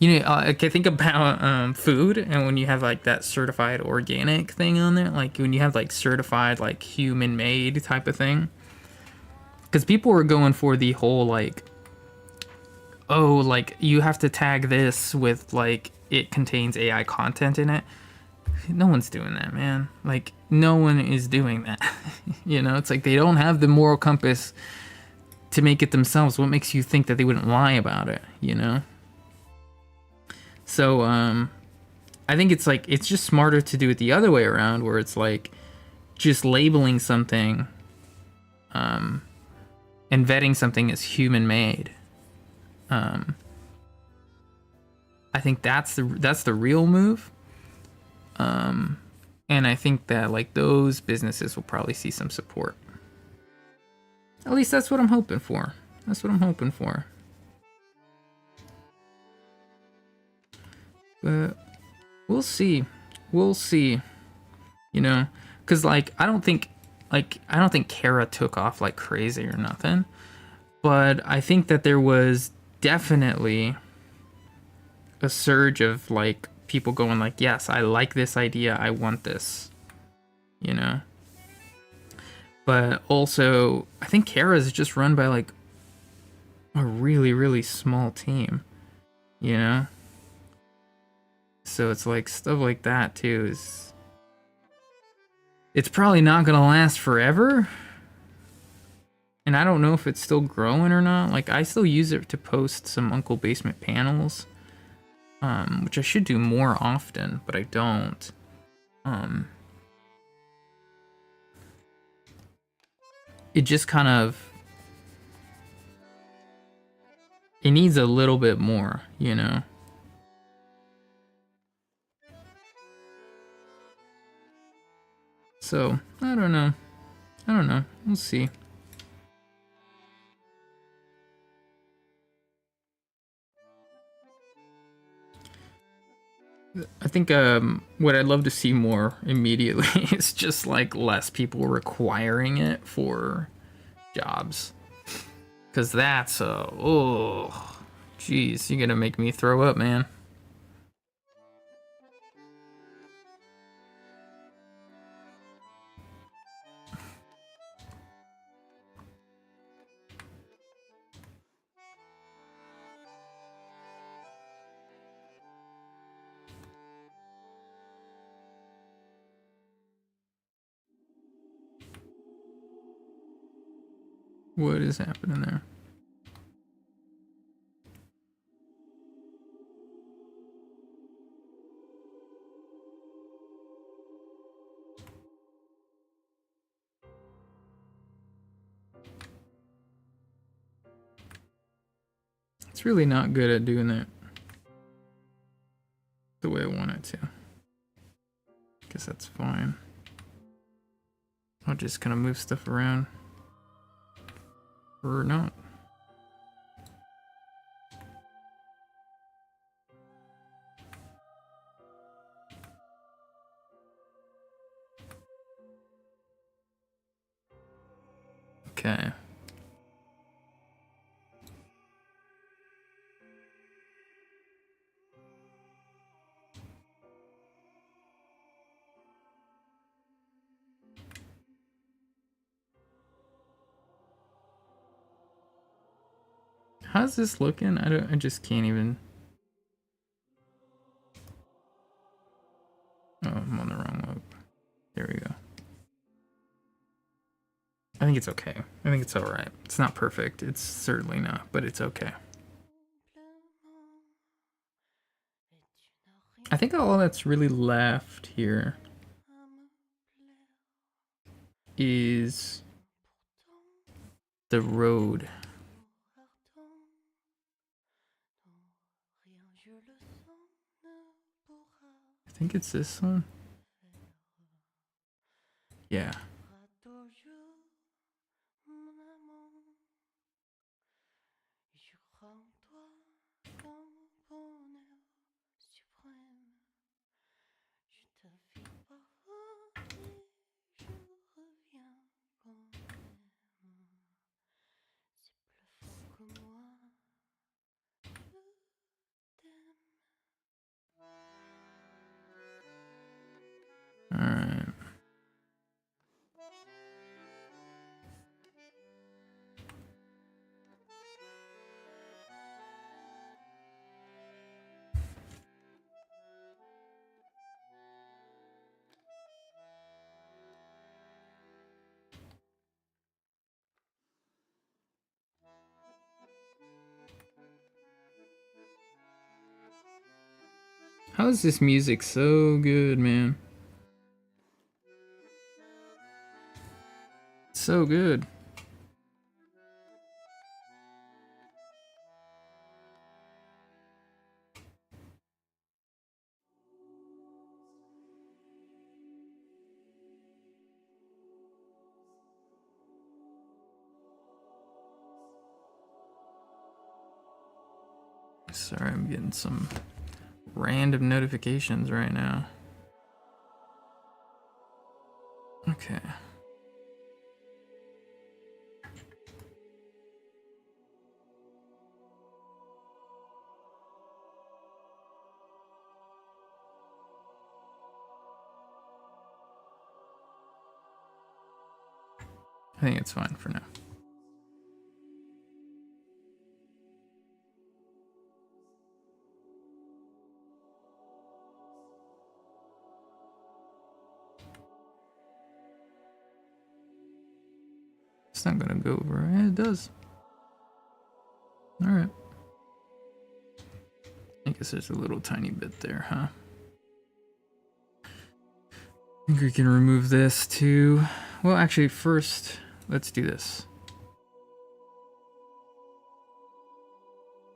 you know, like I think about food, and when you have like that certified organic thing on there, like when you have like certified like human made type of thing, because people were going for the whole like, oh, like you have to tag this with like it contains AI content in it. No one's doing that, man. Like no one is doing that. You know, it's like they don't have the moral compass to make it themselves. What makes you think that they wouldn't lie about it, you know? So I think it's like it's just smarter to do it the other way around, where it's like just labeling something and vetting something as human made. I think that's the real move. And I think that like those businesses will probably see some support. At least that's what I'm hoping for. That's what I'm hoping for. But we'll see. We'll see. You know, because like I don't think Kara took off like crazy or nothing. But I think that there was definitely a surge of like people going like, yes, I like this idea, I want this, you know. But also I think Kara is just run by like a really really small team, you know. So it's like stuff like that too is, it's probably not gonna last forever. And I don't know if it's still growing or not. Like I still use it to post some Uncle Basement panels, which I should do more often, but I don't. Um, it just kind of, it needs a little bit more, you know. So I don't know. I don't know. We'll see. I think what I'd love to see more immediately is just like less people requiring it for jobs, because that's oh, jeez, you're gonna make me throw up, man. What is happening there? really not good at doing that the way I want it to. Guess that's fine. I'll just kind of move stuff around. Or not. Okay. How's this looking? I just can't even. Oh, I'm on the wrong one. There we go. I think it's okay. I think it's alright. It's not perfect. It's certainly not, but it's okay. I think all that's really left here is the road. I think it's this one. Yeah. Alright. How is this music so good, man? So good. Sorry, I'm getting some random notifications right now. Okay. I think it's fine for now. It's not gonna go over. Yeah, it does. Alright. I guess there's a little tiny bit there, huh? I think we can remove this too. Well, actually, first, let's do this.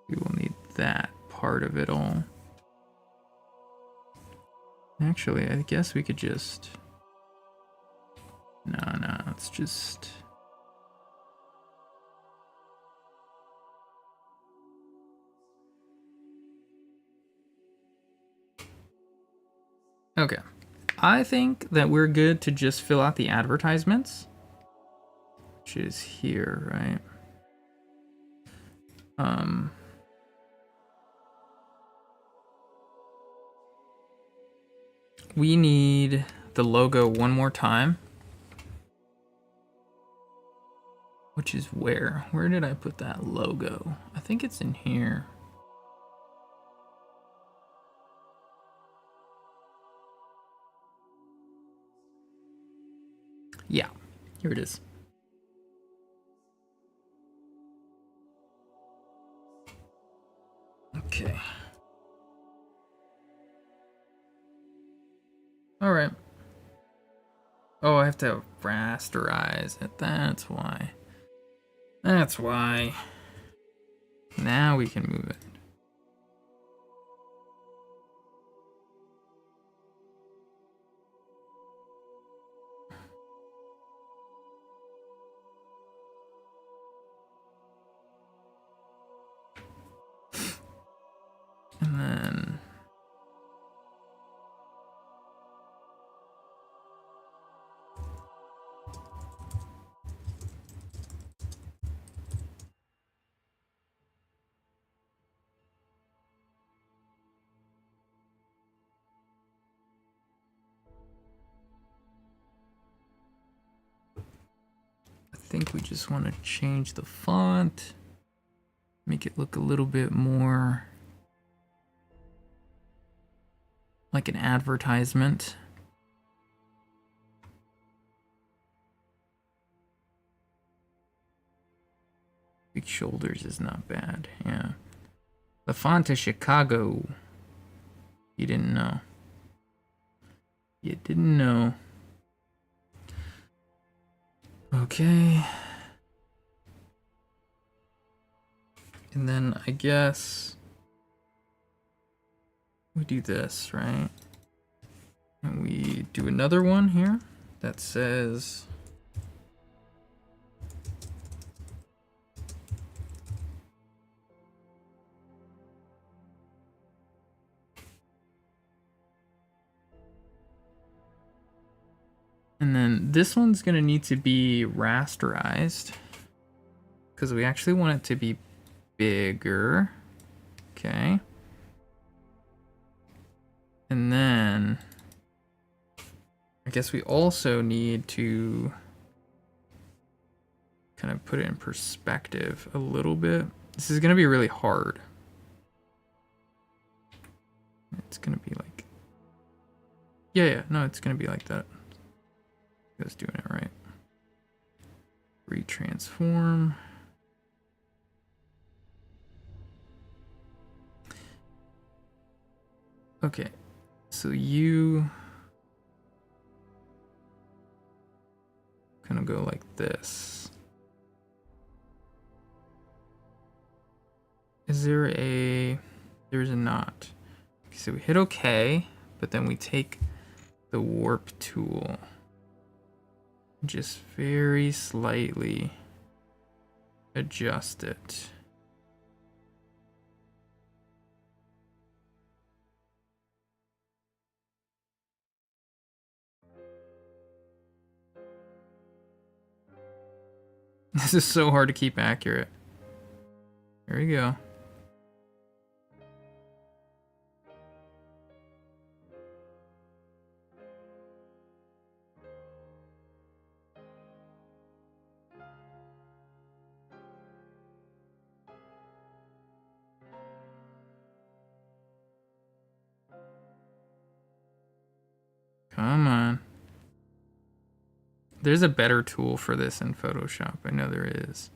We will need that part of it all. Actually, I guess we could just... No, let's just... Okay. I think that we're good to just fill out the advertisements. Which is here, right? We need the logo one more time. Which is where? Where did I put that logo? I think it's in here. Yeah, here it is. Okay. All right. Oh, I have to rasterize it. That's why. That's why. Now we can move it. And then I think we just want to change the font, make it look a little bit more like an advertisement. Big shoulders is not bad, yeah. The font is Chicago. You didn't know. You didn't know. Okay. And then I guess we do this, right? And we do another one here that says and then this one's gonna need to be rasterized because we actually want it to be bigger. Okay. And then I guess we also need to kind of put it in perspective a little bit. This is going to be really hard. It's going to be like, yeah, no, it's going to be like that. I was doing it right. Retransform. Okay, so you kind of go like this. Is there a, there's a knot. Okay, so we hit OK, but then we take the warp tool. Just very slightly adjust it. This is so hard to keep accurate. There we go. Come on. There's a better tool for this in Photoshop. I know there is.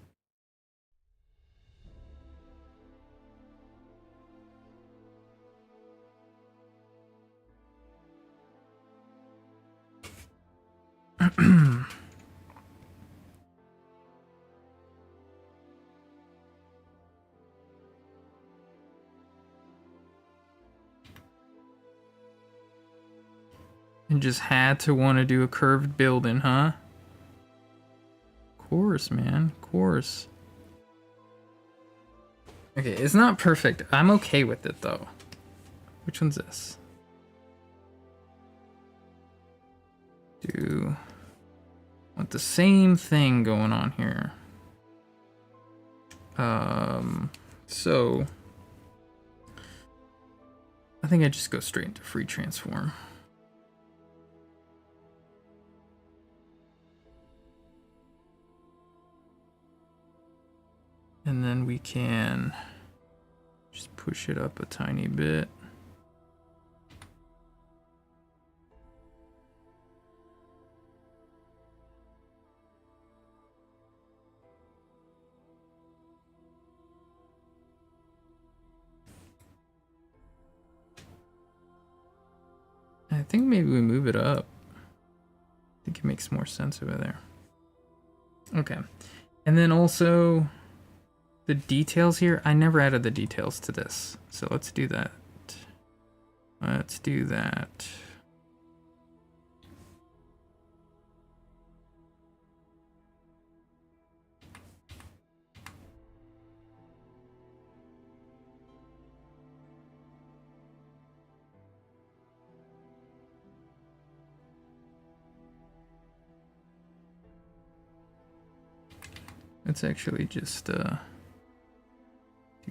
And just had to want to do a curved building, huh? Of course, man. Of course. Okay, it's not perfect. I'm okay with it, though. Which one's this? Do want the same thing going on here. So I think I just go straight into free transform. And then we can just push it up a tiny bit. I think maybe we move it up. I think it makes more sense over there. Okay. And then also The details here, I never added the details to this. So let's do that. Let's do that. Let's actually just do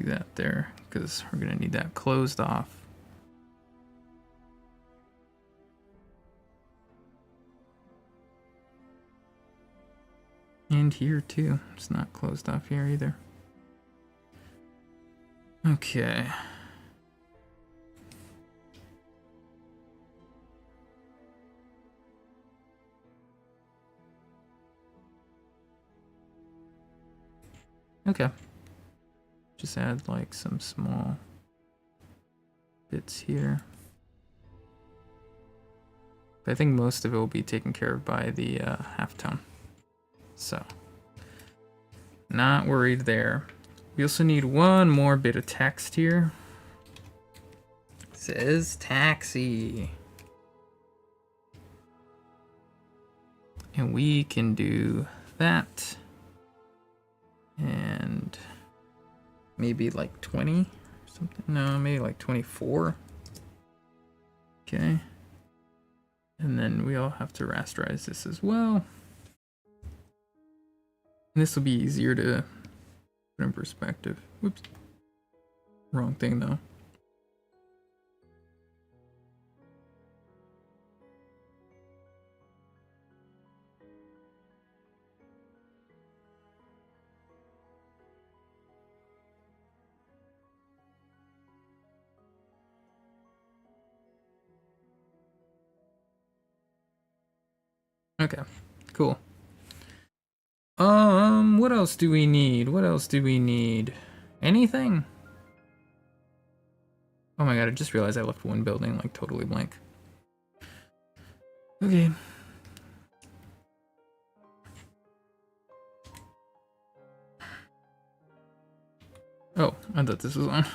that there, because we're gonna need that closed off. And here too, it's not closed off here either. Okay. Okay. Just add like some small bits here. But I think most of it will be taken care of by the halftone. So, not worried there. We also need one more bit of text here. It says taxi. And we can do that. And maybe like 20 or something. No, maybe like 24. Okay. And then we all have to rasterize this as well. And this will be easier to put in perspective. Whoops. Wrong thing though. Okay, cool. What else do we need? What else do we need? Anything? Oh my god, I just realized I left one building like totally blank. Okay. Oh, I thought this was on.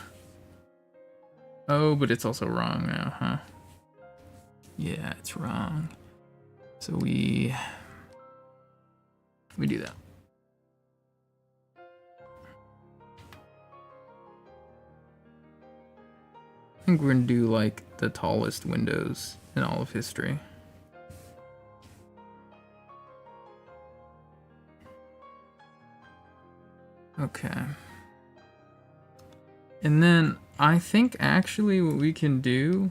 Oh, but it's also wrong now, huh? Yeah, it's wrong. So we do that. I think we're gonna do like the tallest windows in all of history. Okay. And then I think actually what we can do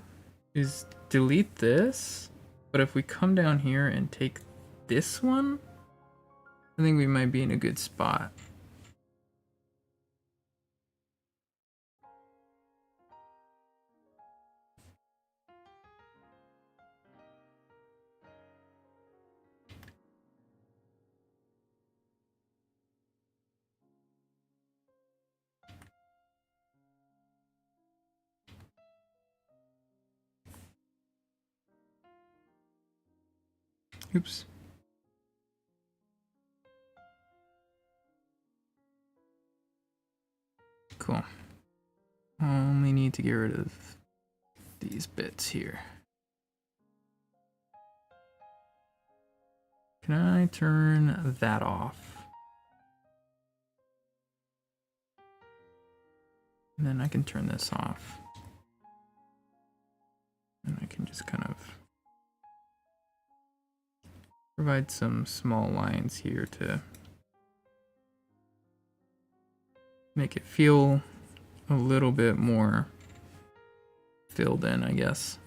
is delete this, but if we come down here and take this one, I think we might be in a good spot. Oops. Cool. Only need to get rid of these bits here. Can I turn that off? And then I can turn this off. And I can just kind of provide some small lines here to make it feel a little bit more filled in, I guess.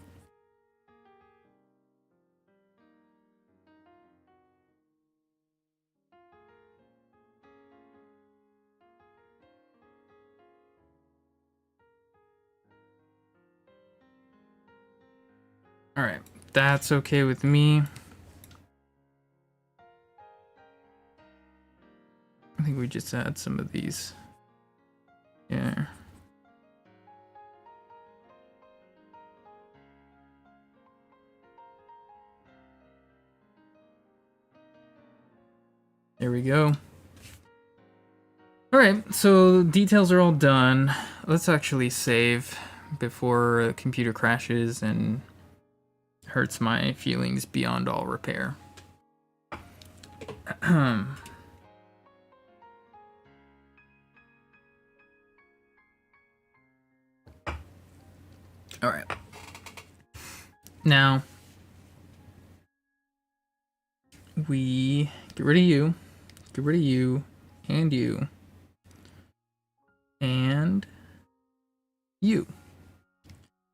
All right, that's okay with me. I think we just add some of these. Yeah. There we go. All Alright, so details are all done. Let's actually save before a computer crashes and hurts my feelings beyond all repair. Alright. Now, we get rid of you, and you, and you.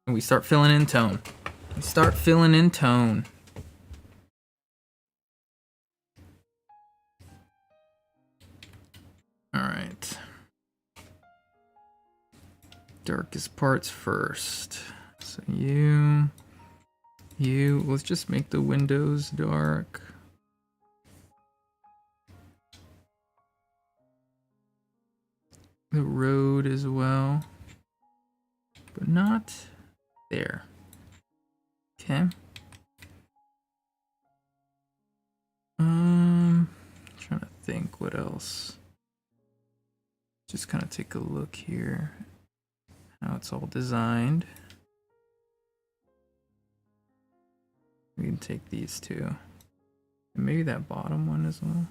And we start filling in tone. Alright. Darkest parts first. So you, let's just make the windows dark. The road as well. But not there. Okay. Trying to think what else. Just kind of take a look here. How it's all designed. We can take these two. And maybe that bottom one as well.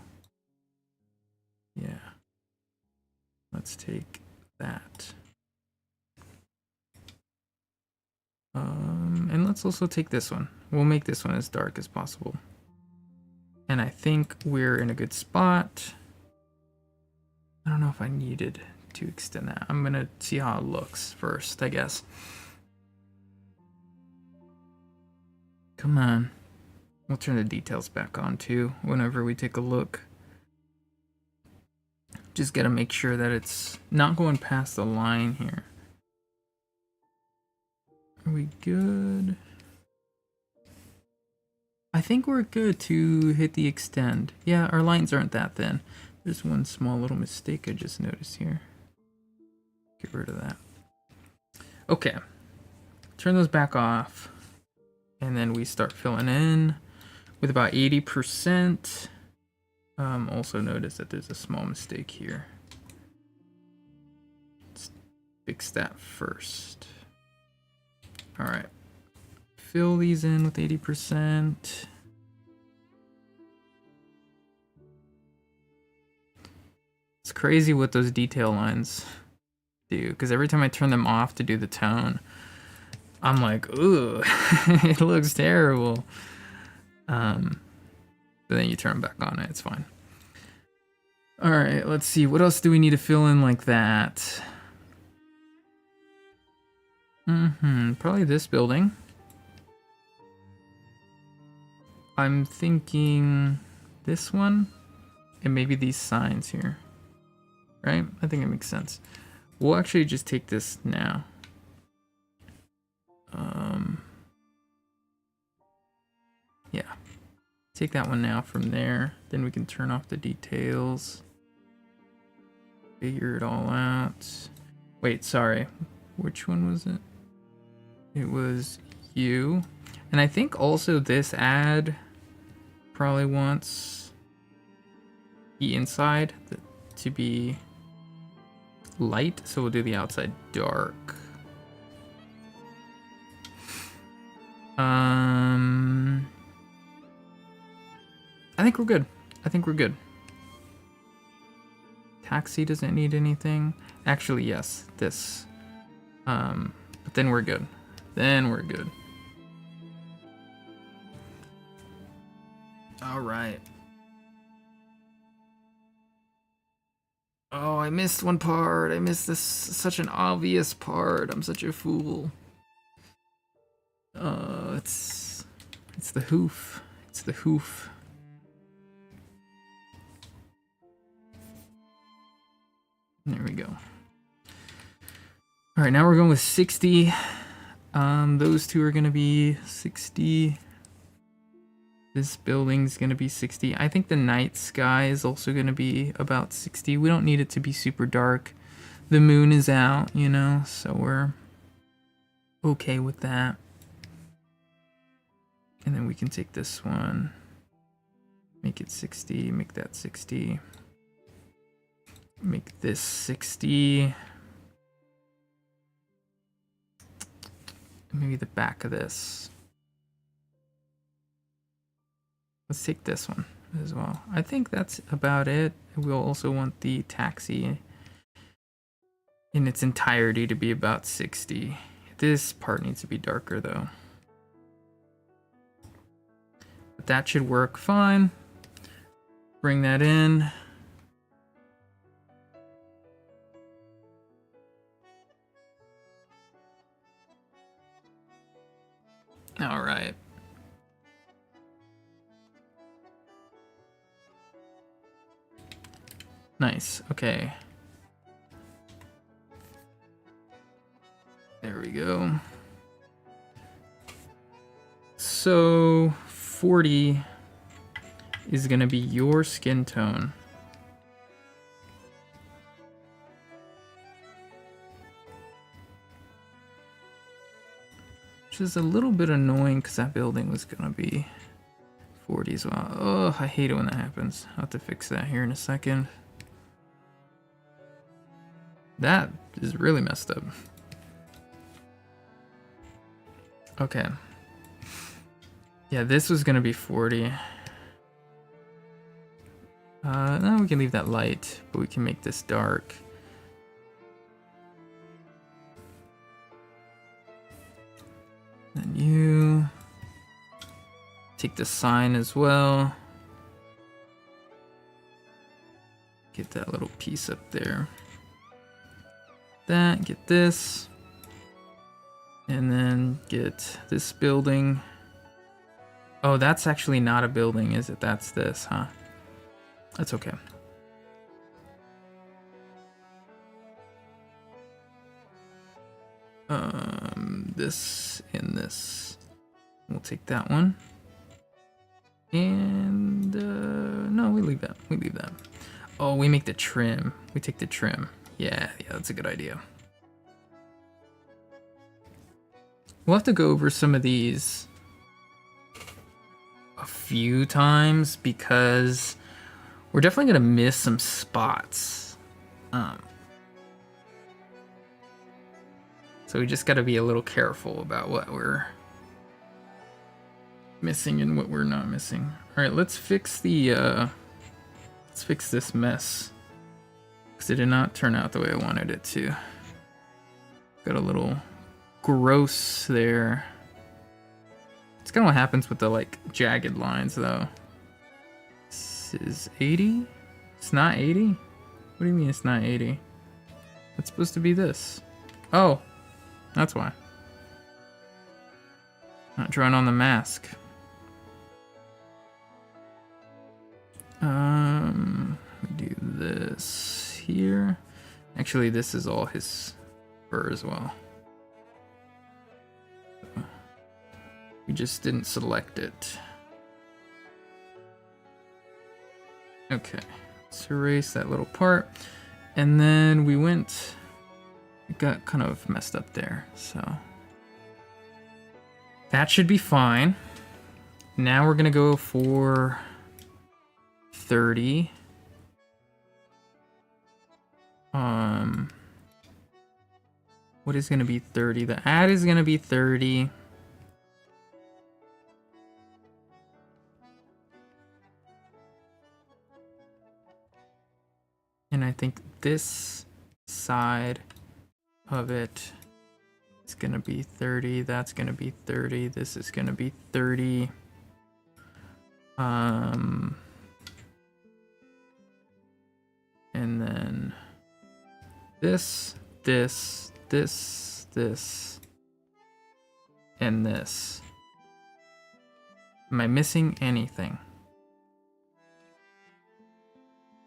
Yeah. Let's take that. And let's also take this one. We'll make this one as dark as possible. And I think we're in a good spot. I don't know if I needed to extend that. I'm gonna see how it looks first, I guess. Come on. We'll turn the details back on too whenever we take a look. Just gotta make sure that it's not going past the line here. Are we good? I think we're good to hit the extend. Yeah, our lines aren't that thin. There's one small little mistake I just noticed here. Get rid of that. Okay. Turn those back off. And then we start filling in with about 80%. Also notice that there's a small mistake here. Let's fix that first. All right. Fill these in with 80%. It's crazy what those detail lines do, because every time I turn them off to do the tone, I'm like, ooh, it looks terrible. But then you turn them back on it, it's fine. All right, let's see. What else do we need to fill in like that? Probably this building. I'm thinking this one and maybe these signs here. Right? I think it makes sense. We'll actually just take this now. Yeah. Take that one now from there. Then we can turn off the details. Figure it all out. Wait, sorry. Which one was it? It was you. And I think also this ad probably wants the inside to be light, so we'll do the outside dark. I think we're good. Taxi doesn't need anything. Actually, yes, this. But then we're good. All right. Oh, I missed one part. I missed this, such an obvious part. I'm such a fool. It's the hoof. There we go. All right, now we're going with 60. Those two are gonna be 60. This building's gonna be 60. I think the night sky is also gonna be about 60. We don't need it to be super dark. The moon is out, you know, so we're okay with that. And then we can take this one, make it 60, make that 60. Make this 60. Maybe the back of this. Let's take this one as well. I think that's about it. We'll also want the taxi in its entirety to be about 60. This part needs to be darker though. But that should work fine. Bring that in. All right. Nice. Okay. There we go. So 40 is gonna be your skin tone. Which is a little bit annoying because that building was gonna be 40 as well. Oh, I hate it when that happens. I'll have to fix that here in a second. That is really messed up. Okay. Yeah, this was gonna be 40. Now we can leave that light, but we can make this dark. Then you take the sign as well. Get that little piece up there. That, get this. And then get this building. Oh, that's actually not a building, is it? That's this, huh? That's okay. This and this. We'll take that one. And no, we leave that. We leave that. Oh, we make the trim. We take the trim. Yeah, that's a good idea. We'll have to go over some of these a few times because we're definitely gonna miss some spots. So we just gotta be a little careful about what we're missing and what we're not missing. All right, let's fix the let's fix this mess because it did not turn out the way I wanted it to. Got a little gross there. It's kind of what happens with the like jagged lines though. This is 80? It's not 80? What do you mean it's not 80? It's supposed to be this. Oh, that's why. Not drawing on the mask. We do this here. Actually, this is all his fur as well. We just didn't select it. Okay, let's erase that little part. And then we went, it got kind of messed up there, so. That should be fine. Now we're gonna go for 30. What is gonna be 30? The ad is gonna be 30. And I think this side of it is gonna be 30. That's gonna be 30. This is gonna be 30. And then this, and this. Am I missing anything?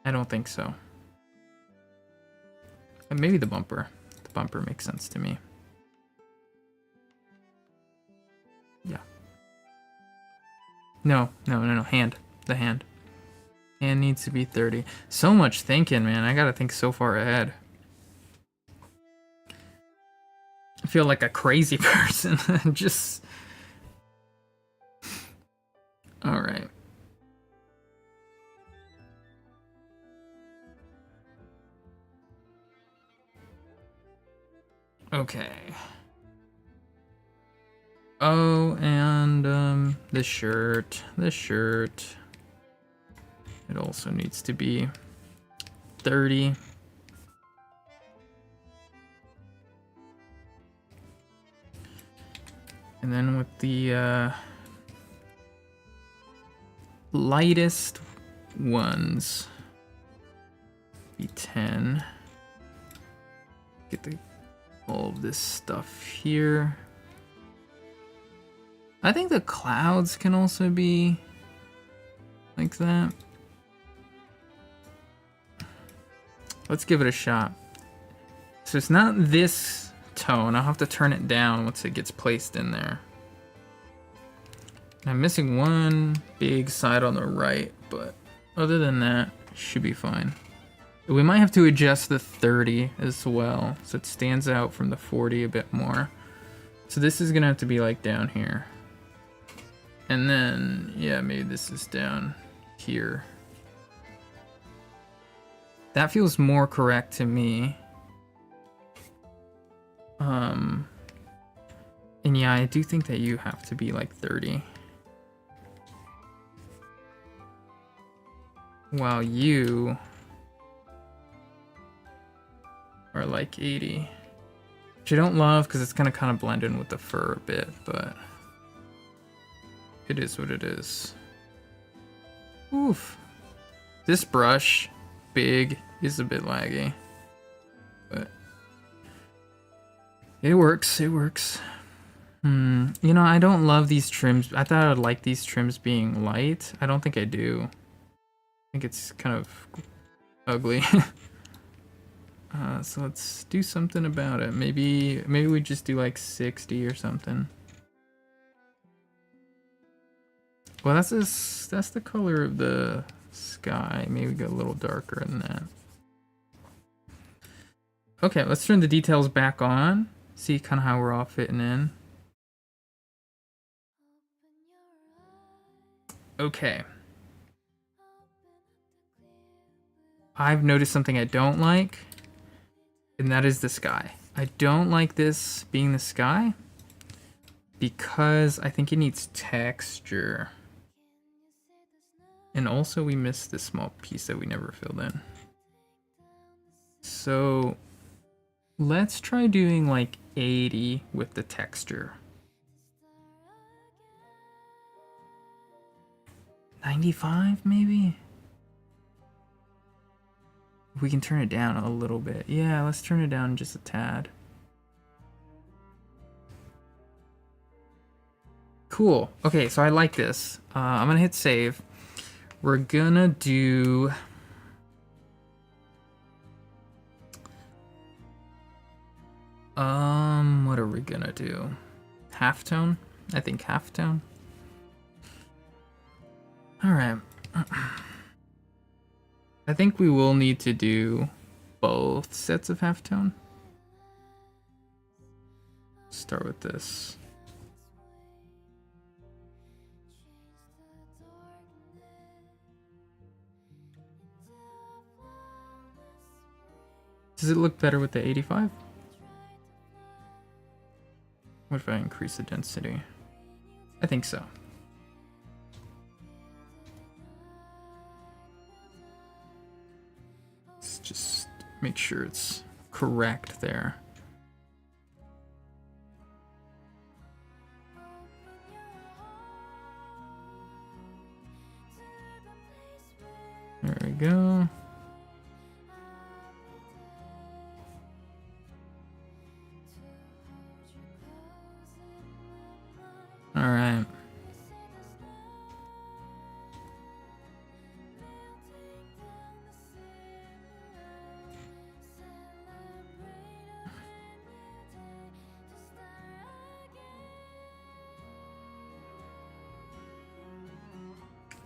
I don't think so. And maybe the bumper. The bumper makes sense to me. Yeah. No. Hand. The hand. Hand needs to be 30. So much thinking, man. I gotta think so far ahead. I feel like a crazy person. Just... Alright. Okay. Oh, and the shirt. The shirt. It also needs to be 30. And then with the lightest ones, be 10. Get all of this stuff here. I think the clouds can also be like that. Let's give it a shot. So it's not this tone. I'll have to turn it down once it gets placed in there. I'm missing one big side on the right, but other than that, should be fine. We might have to adjust the 30 as well, so it stands out from the 40 a bit more. So this is gonna have to be like down here. And then, yeah, maybe this is down here. That feels more correct to me. And yeah, I do think that you have to be like 30. While you are like 80. Which I don't love because it's gonna kind of blend in with the fur a bit, but it is what it is. Oof. This brush, big, is a bit laggy. But it works, it works. You know, I don't love these trims. I thought I would like these trims being light. I don't think I do. I think it's kind of ugly. So let's do something about it. Maybe we just do like 60 or something. Well, that's the color of the sky. Maybe go a little darker than that. Okay, let's turn the details back on. See kind of how we're all fitting in. Okay. I've noticed something I don't like, and that is the sky. I don't like this being the sky because I think it needs texture. And also we missed this small piece that we never filled in. So let's try doing like 80 with the texture. 95 maybe? We can turn it down a little bit. Yeah, let's turn it down just a tad. Cool. Okay, so I like this. I'm gonna hit save. We're gonna do... what are we gonna do? Halftone? I think halftone. Alright. I think we will need to do both sets of halftone. Start with this. Does it look better with the 85? What if I increase the density? I think so. Let's just make sure it's correct there. There we go. All right.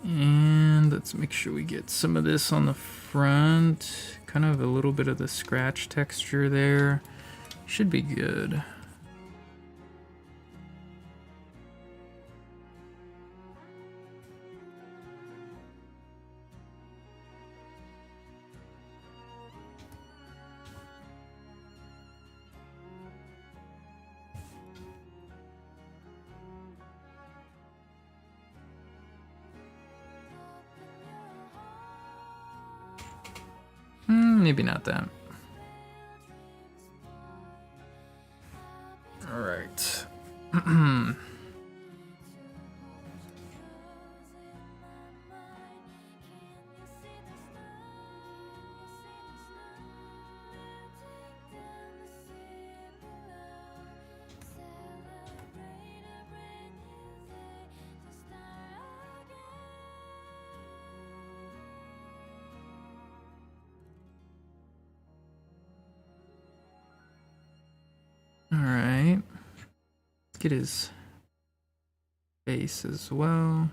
And let's make sure we get some of this on the front. Kind of a little bit of the scratch texture there. Should be good. Maybe not that. All right. All right. Let's get his face as well.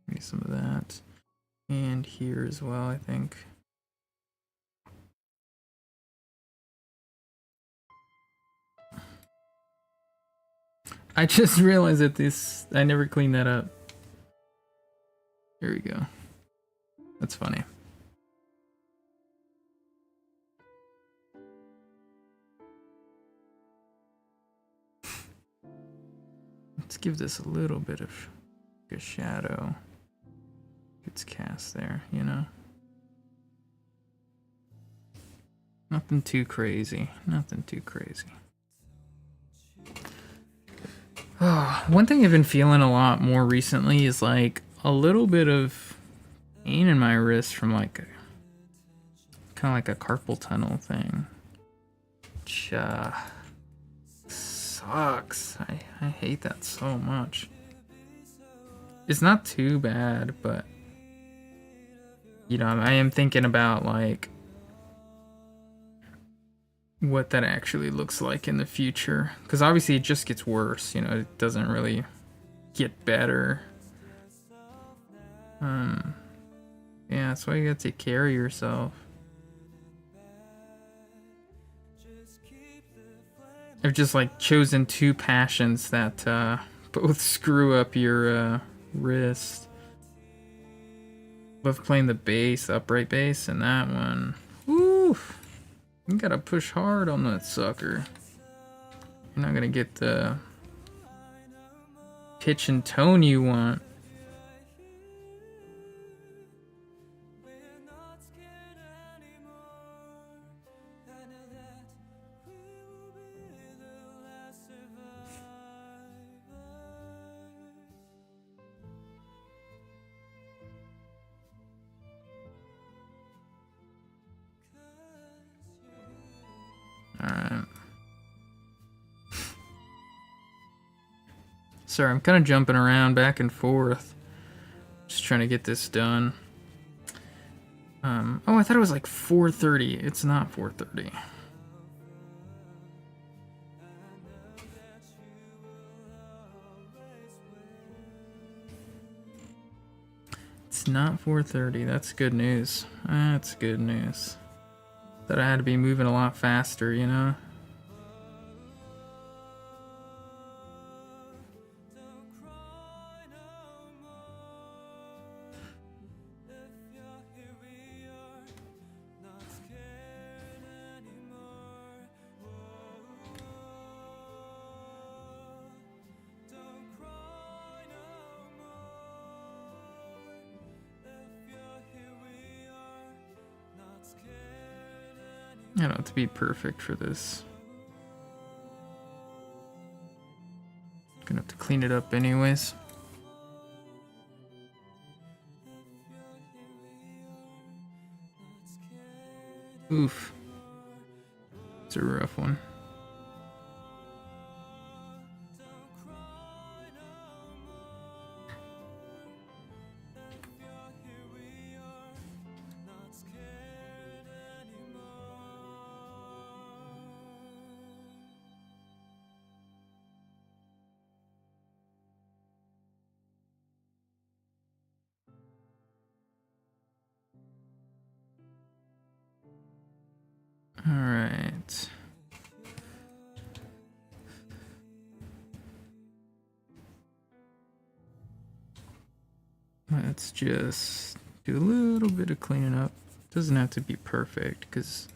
Maybe some of that. And here as well, I think. I just realized that I never cleaned that up. Here we go. That's funny. Let's give this a little bit of a shadow. It's cast there, you know? Nothing too crazy. Nothing too crazy. Oh, one thing I've been feeling a lot more recently is like a little bit of pain in my wrist from like kind of like a carpal tunnel thing. Which sucks. I hate that so much. It's not too bad, but you know, I am thinking about like what that actually looks like in the future, because obviously it just gets worse, you know, it doesn't really get better. Yeah, that's why you gotta take care of yourself. I've just like chosen two passions that both screw up your wrist. Love playing the bass, the upright bass, and that one. Woo! You gotta push hard on that sucker. You're not gonna get the pitch and tone you want. Alright. Sorry, I'm kind of jumping around back and forth. Just trying to get this done. Oh, I thought it was like 4:30. It's not 4:30. It's not 4:30. That's good news. That's good news. That I had to be moving a lot faster, you know? I don't have to be perfect for this. Gonna have to clean it up anyways. Oof. It's a rough one. All right. Let's just do a little bit of cleaning up. Doesn't have to be perfect, because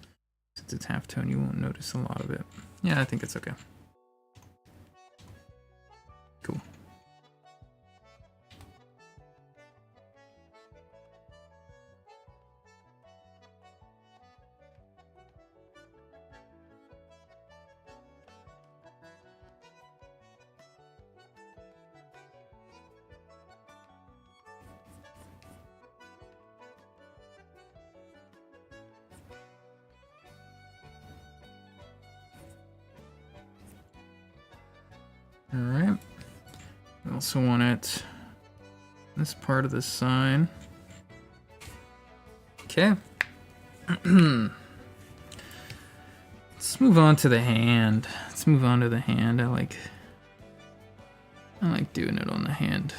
since it's halftone, you won't notice a lot of it. Yeah, I think it's okay. Cool. Alright. I also want it this part of the sign. Okay. Let's move on to the hand. Let's move on to the hand. I like doing it on the hand.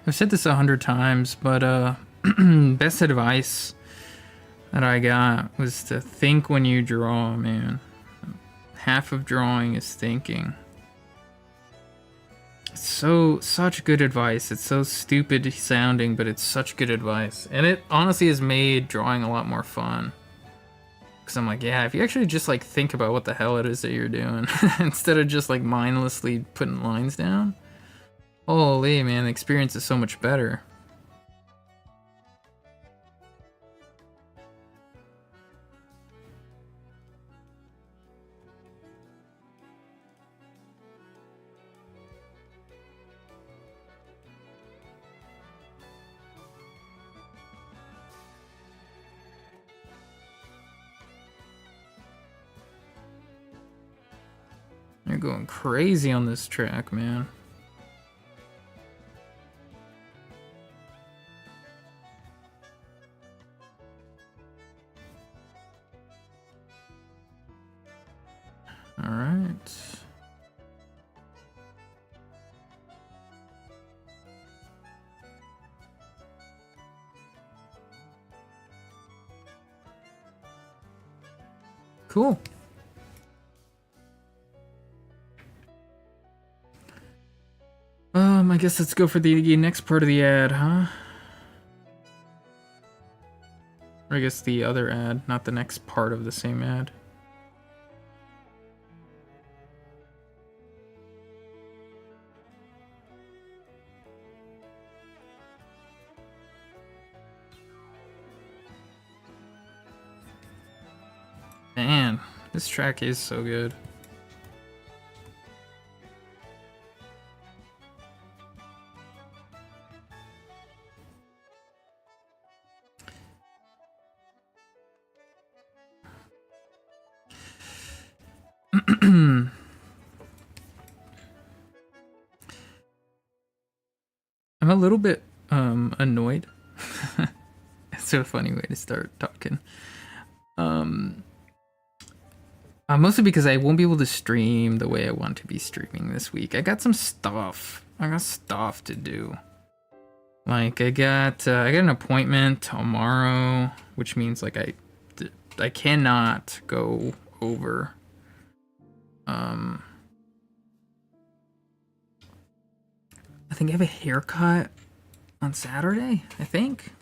I've said this 100 times, but best advice that I got was to think when you draw, man. Half of drawing is thinking. It's such good advice. It's so stupid sounding, but it's such good advice. And it honestly has made drawing a lot more fun. Because I'm like, yeah, if you actually just like think about what the hell it is that you're doing, instead of just like mindlessly putting lines down. Holy man, the experience is so much better. You're going crazy on this track, man. All right. Cool. I guess let's go for the next part of the ad, huh? Or I guess the other ad, not the next part of the same ad. Man, this track is so good. I'm a little bit annoyed. It's a funny way to start talking. Mostly because I won't be able to stream the way I want to be streaming this week. I got some stuff. I got stuff to do. Like I got an appointment tomorrow, which means like I cannot go over. I think I have a haircut on Saturday, I think.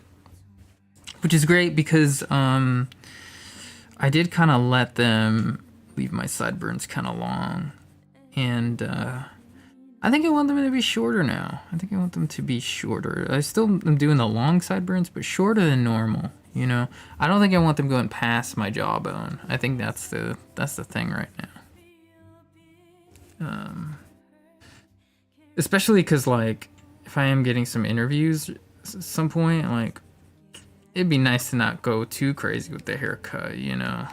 Which is great because I did kind of let them leave my sideburns kind of long. And I think I want them to be shorter now. I think I want them to be shorter. I still am doing the long sideburns, but shorter than normal, you know? I don't think I want them going past my jawbone. I think that's the thing right now. Especially because, like, if I am getting some interviews at some point, like, it'd be nice to not go too crazy with the haircut, you know?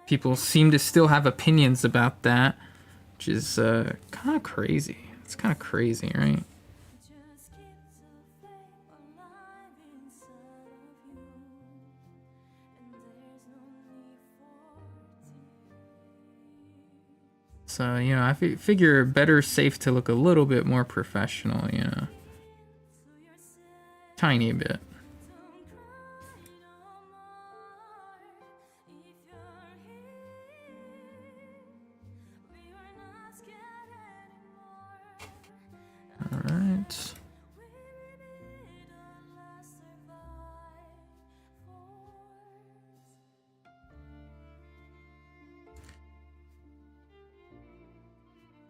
People seem to still have opinions about that, which is kind of crazy. It's kind of crazy, right? So, I figure better safe to look a little bit more professional, Tiny bit. All right.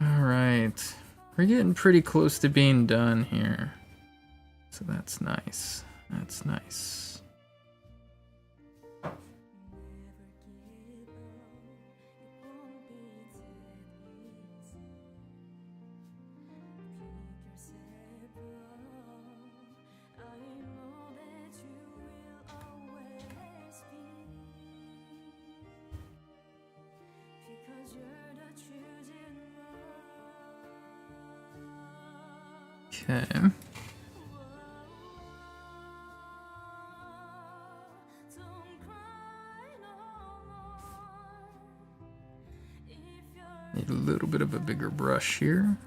All right. We're getting pretty close to being done here. So that's nice. That's nice. Okay. Need a little bit of a bigger brush here.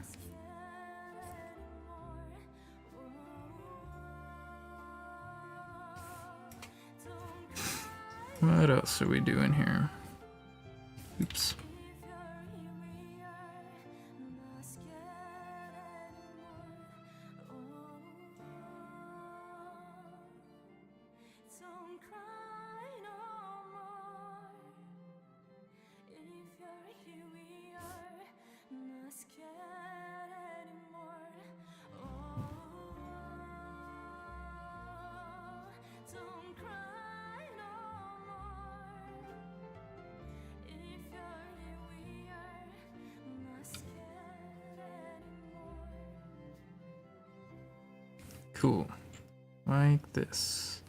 What else are we doing here? Oops. Cool. Like this.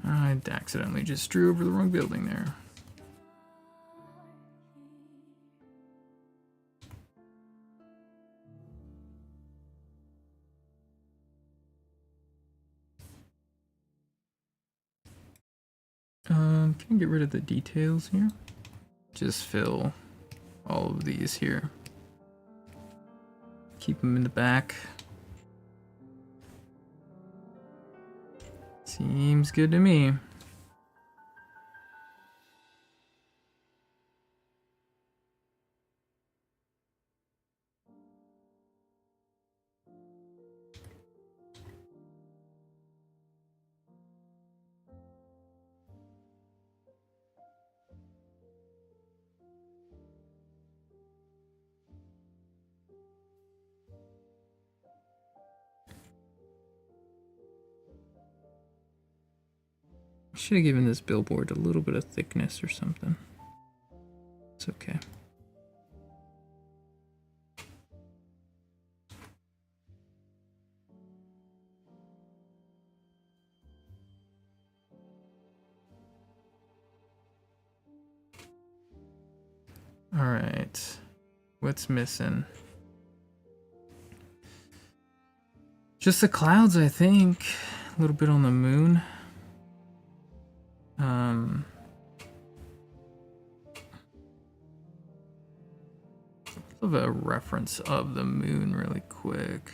I accidentally just drew over the wrong building there. Can I get rid of the details here? Just fill all of these here. Keep them in the back. Seems good to me. Should have given this billboard a little bit of thickness or something. It's okay. All right. What's missing? Just the clouds, I think. A little bit on the moon. Of a reference of the moon really quick.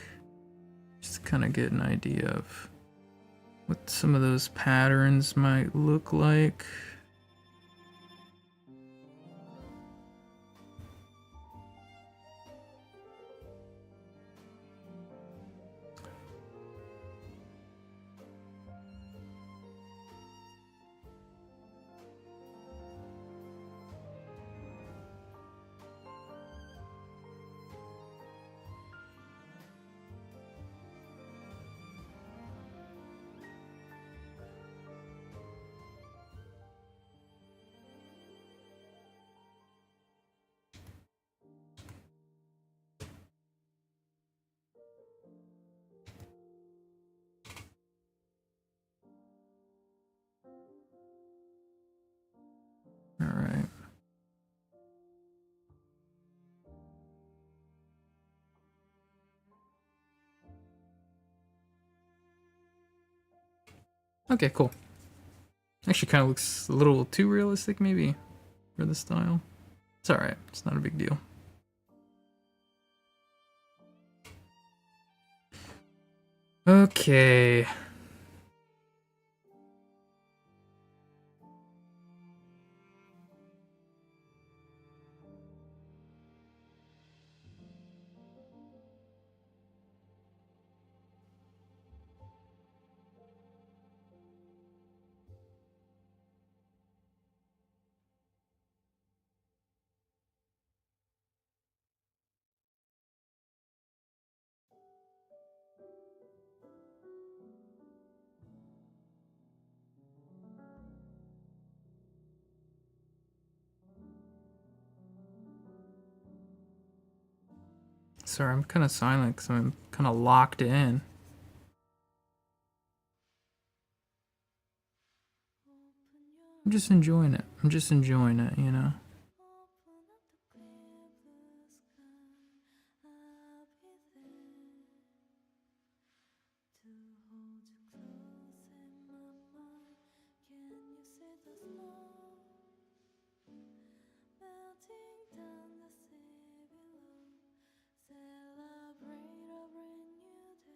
Just to kind of get an idea of what some of those patterns might look like. Okay, cool. Actually, kind of looks a little too realistic, maybe, for the style. It's alright. It's not a big deal. Okay. Sorry, I'm kind of silent because I'm kind of locked in. I'm just enjoying it. I'm just enjoying it, you know?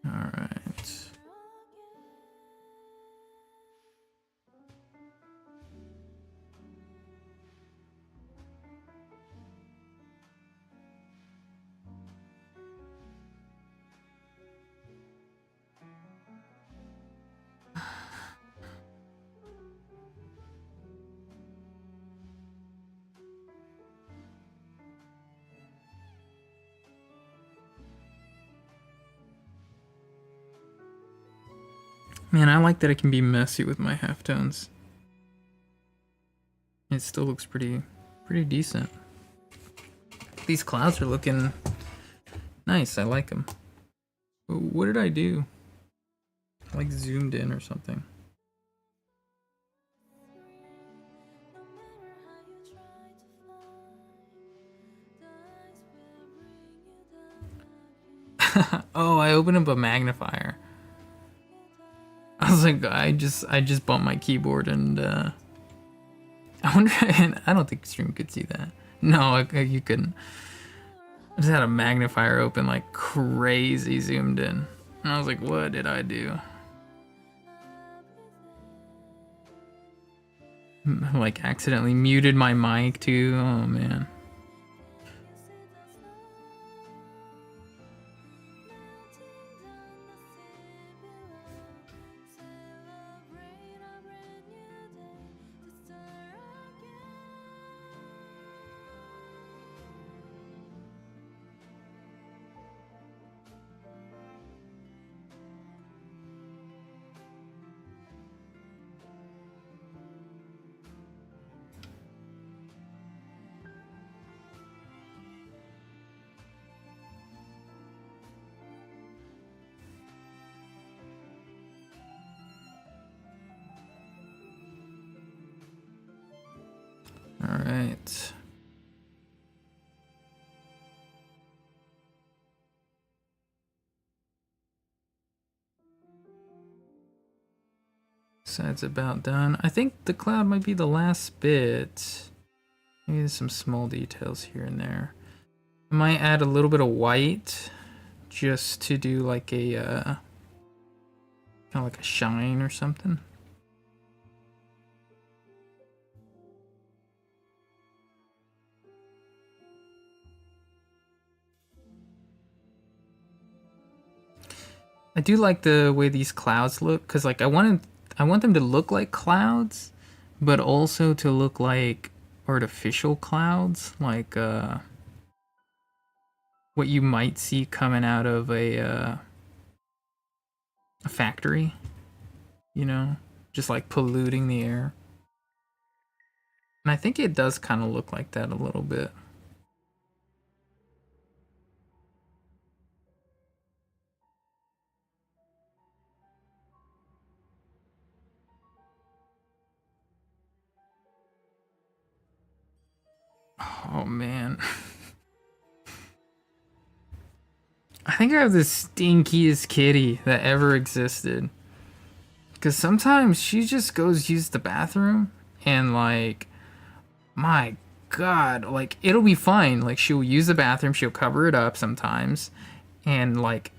Alright. Man, I like that I can be messy with my halftones. It still looks pretty decent. These clouds are looking nice. I like them. What did I do? Like zoomed in or something. Oh, I opened up a magnifier. I was like, I just bumped my keyboard and I wonder. I don't think stream could see that. No, you couldn't. I just had a magnifier open like crazy, zoomed in, and I was like, what did I do? Like accidentally muted my mic too. Oh man. All right. So it's about done. I think the cloud might be the last bit. Maybe there's some small details here and there. I might add a little bit of white just to do like a kind of like a shine or something. I do like the way these clouds look because like I want them to look like clouds, but also to look like artificial clouds, like what you might see coming out of a factory, you know, just like polluting the air. And I think it does kind of look like that a little bit. Oh man. I think I have the stinkiest kitty that ever existed. Because sometimes she just goes use the bathroom and, like, my God, like, it'll be fine. Like, she'll use the bathroom, she'll cover it up sometimes, and, like,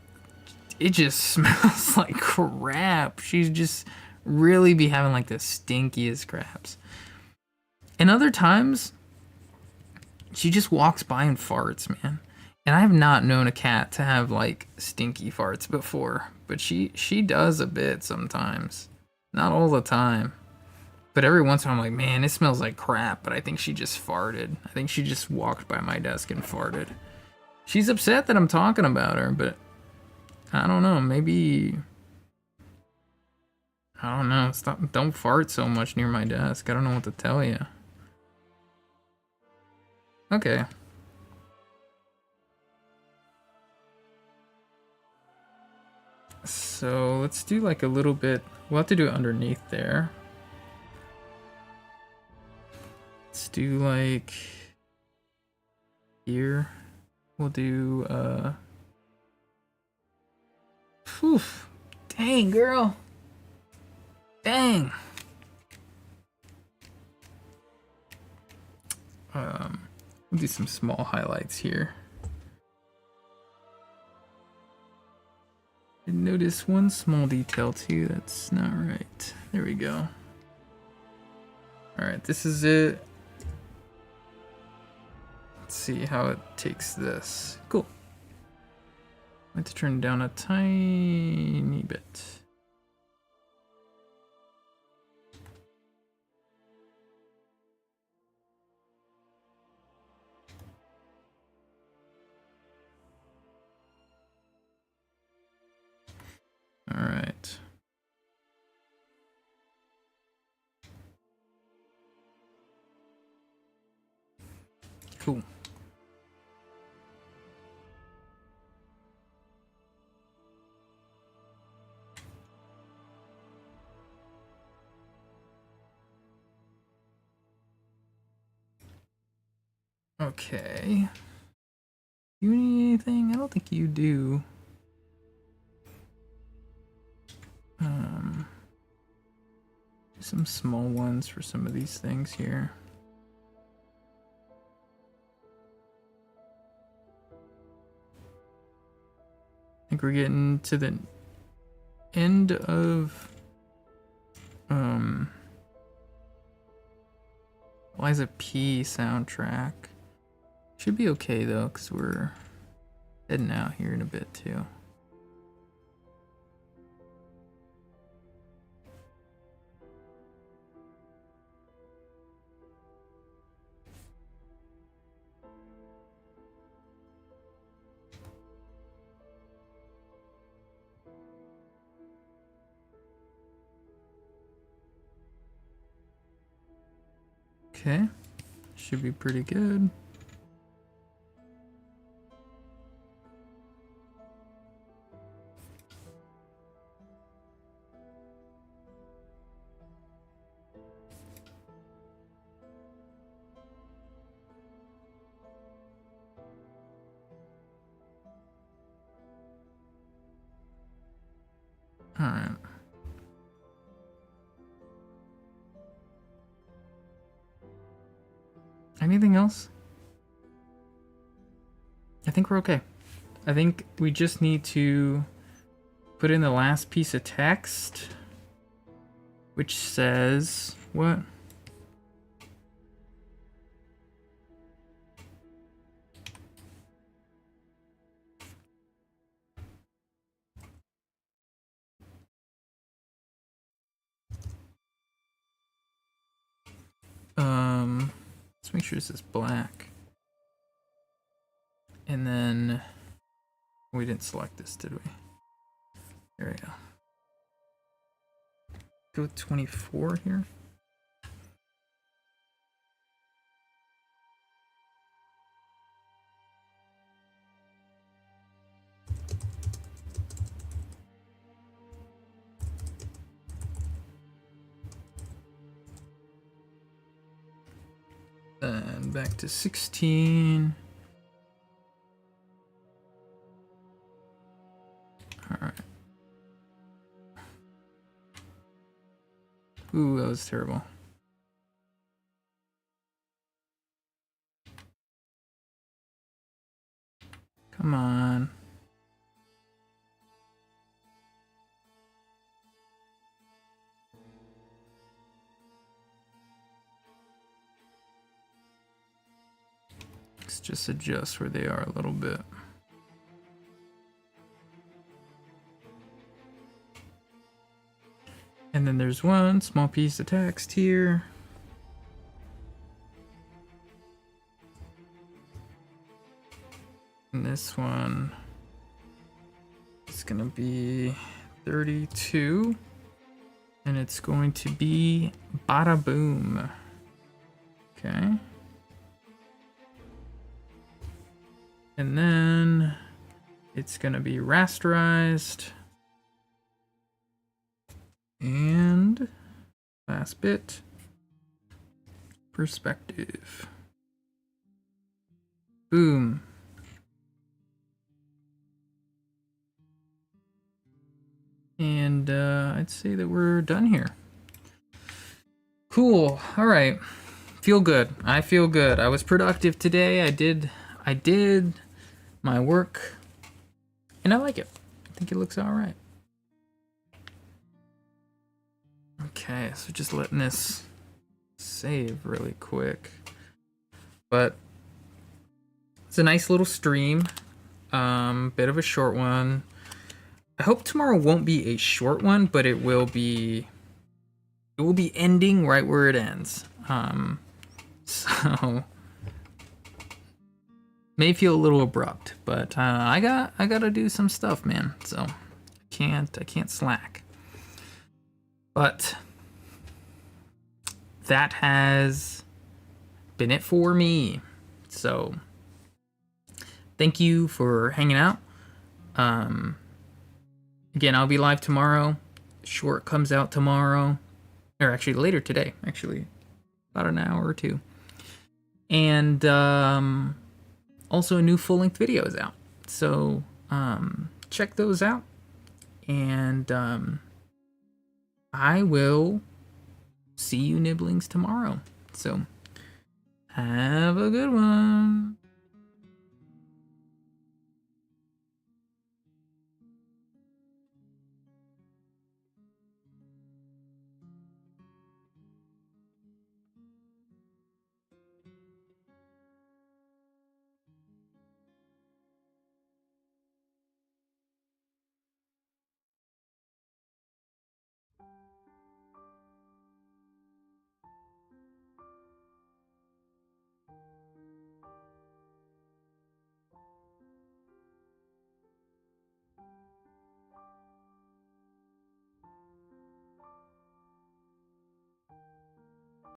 it just smells like crap. She's just really be having, like, the stinkiest craps. And other times, she just walks by and farts, man. And I have not known a cat to have, like, stinky farts before, but she does a bit sometimes. Not all the time. But every once in a while, I'm like, man, it smells like crap. But I think she just farted. I think she just walked by my desk and farted. She's upset that I'm talking about her, but I don't know. Maybe, I don't know. Stop! Don't fart so much near my desk. I don't know what to tell you. Okay. So let's do like a little bit. We'll have to do it underneath there. Let's do like here. We'll do Phew. Dang, girl. Dang. We'll do some small highlights here. I notice one small detail too that's not right. There we go. Alright, this is it. Let's see how it takes this. Cool. I have to turn it down a tiny bit. All right. Cool. Okay. You need anything? I don't think you do. Some small ones for some of these things here. I think we're getting to the end of Liza P soundtrack. Should be okay though, because we're heading out here in a bit too. Okay, should be pretty good. All right. Anything else? I think we're okay. I think we just need to put in the last piece of text, which says what? Let's make sure this is black. And then we didn't select this, did we? There we go. Go with 24 here. Then back to 16. All right. Ooh, that was terrible. Come on. Let's just adjust where they are a little bit. And then there's one small piece of text here. And this one is gonna be 32. And it's going to be bada boom. Okay. And then it's gonna be rasterized. And last bit, perspective. Boom. And I'd say that we're done here. Cool. All right. Feel good. I feel good. I was productive today. I did my work, and I like it. I think it looks all right. Okay, so just letting this save really quick. But it's a nice little stream. Bit of a short one. I hope tomorrow won't be a short one, but it will be ending right where it ends. So may feel a little abrupt, but I gotta do some stuff, man. So I can't slack. But that has been it for me. So thank you for hanging out. Again, I'll be live tomorrow. Short comes out tomorrow, or actually later today. Actually, about an hour or two. And also a new full-length video is out. So check those out. And I will see you nibblings tomorrow. So have a good one.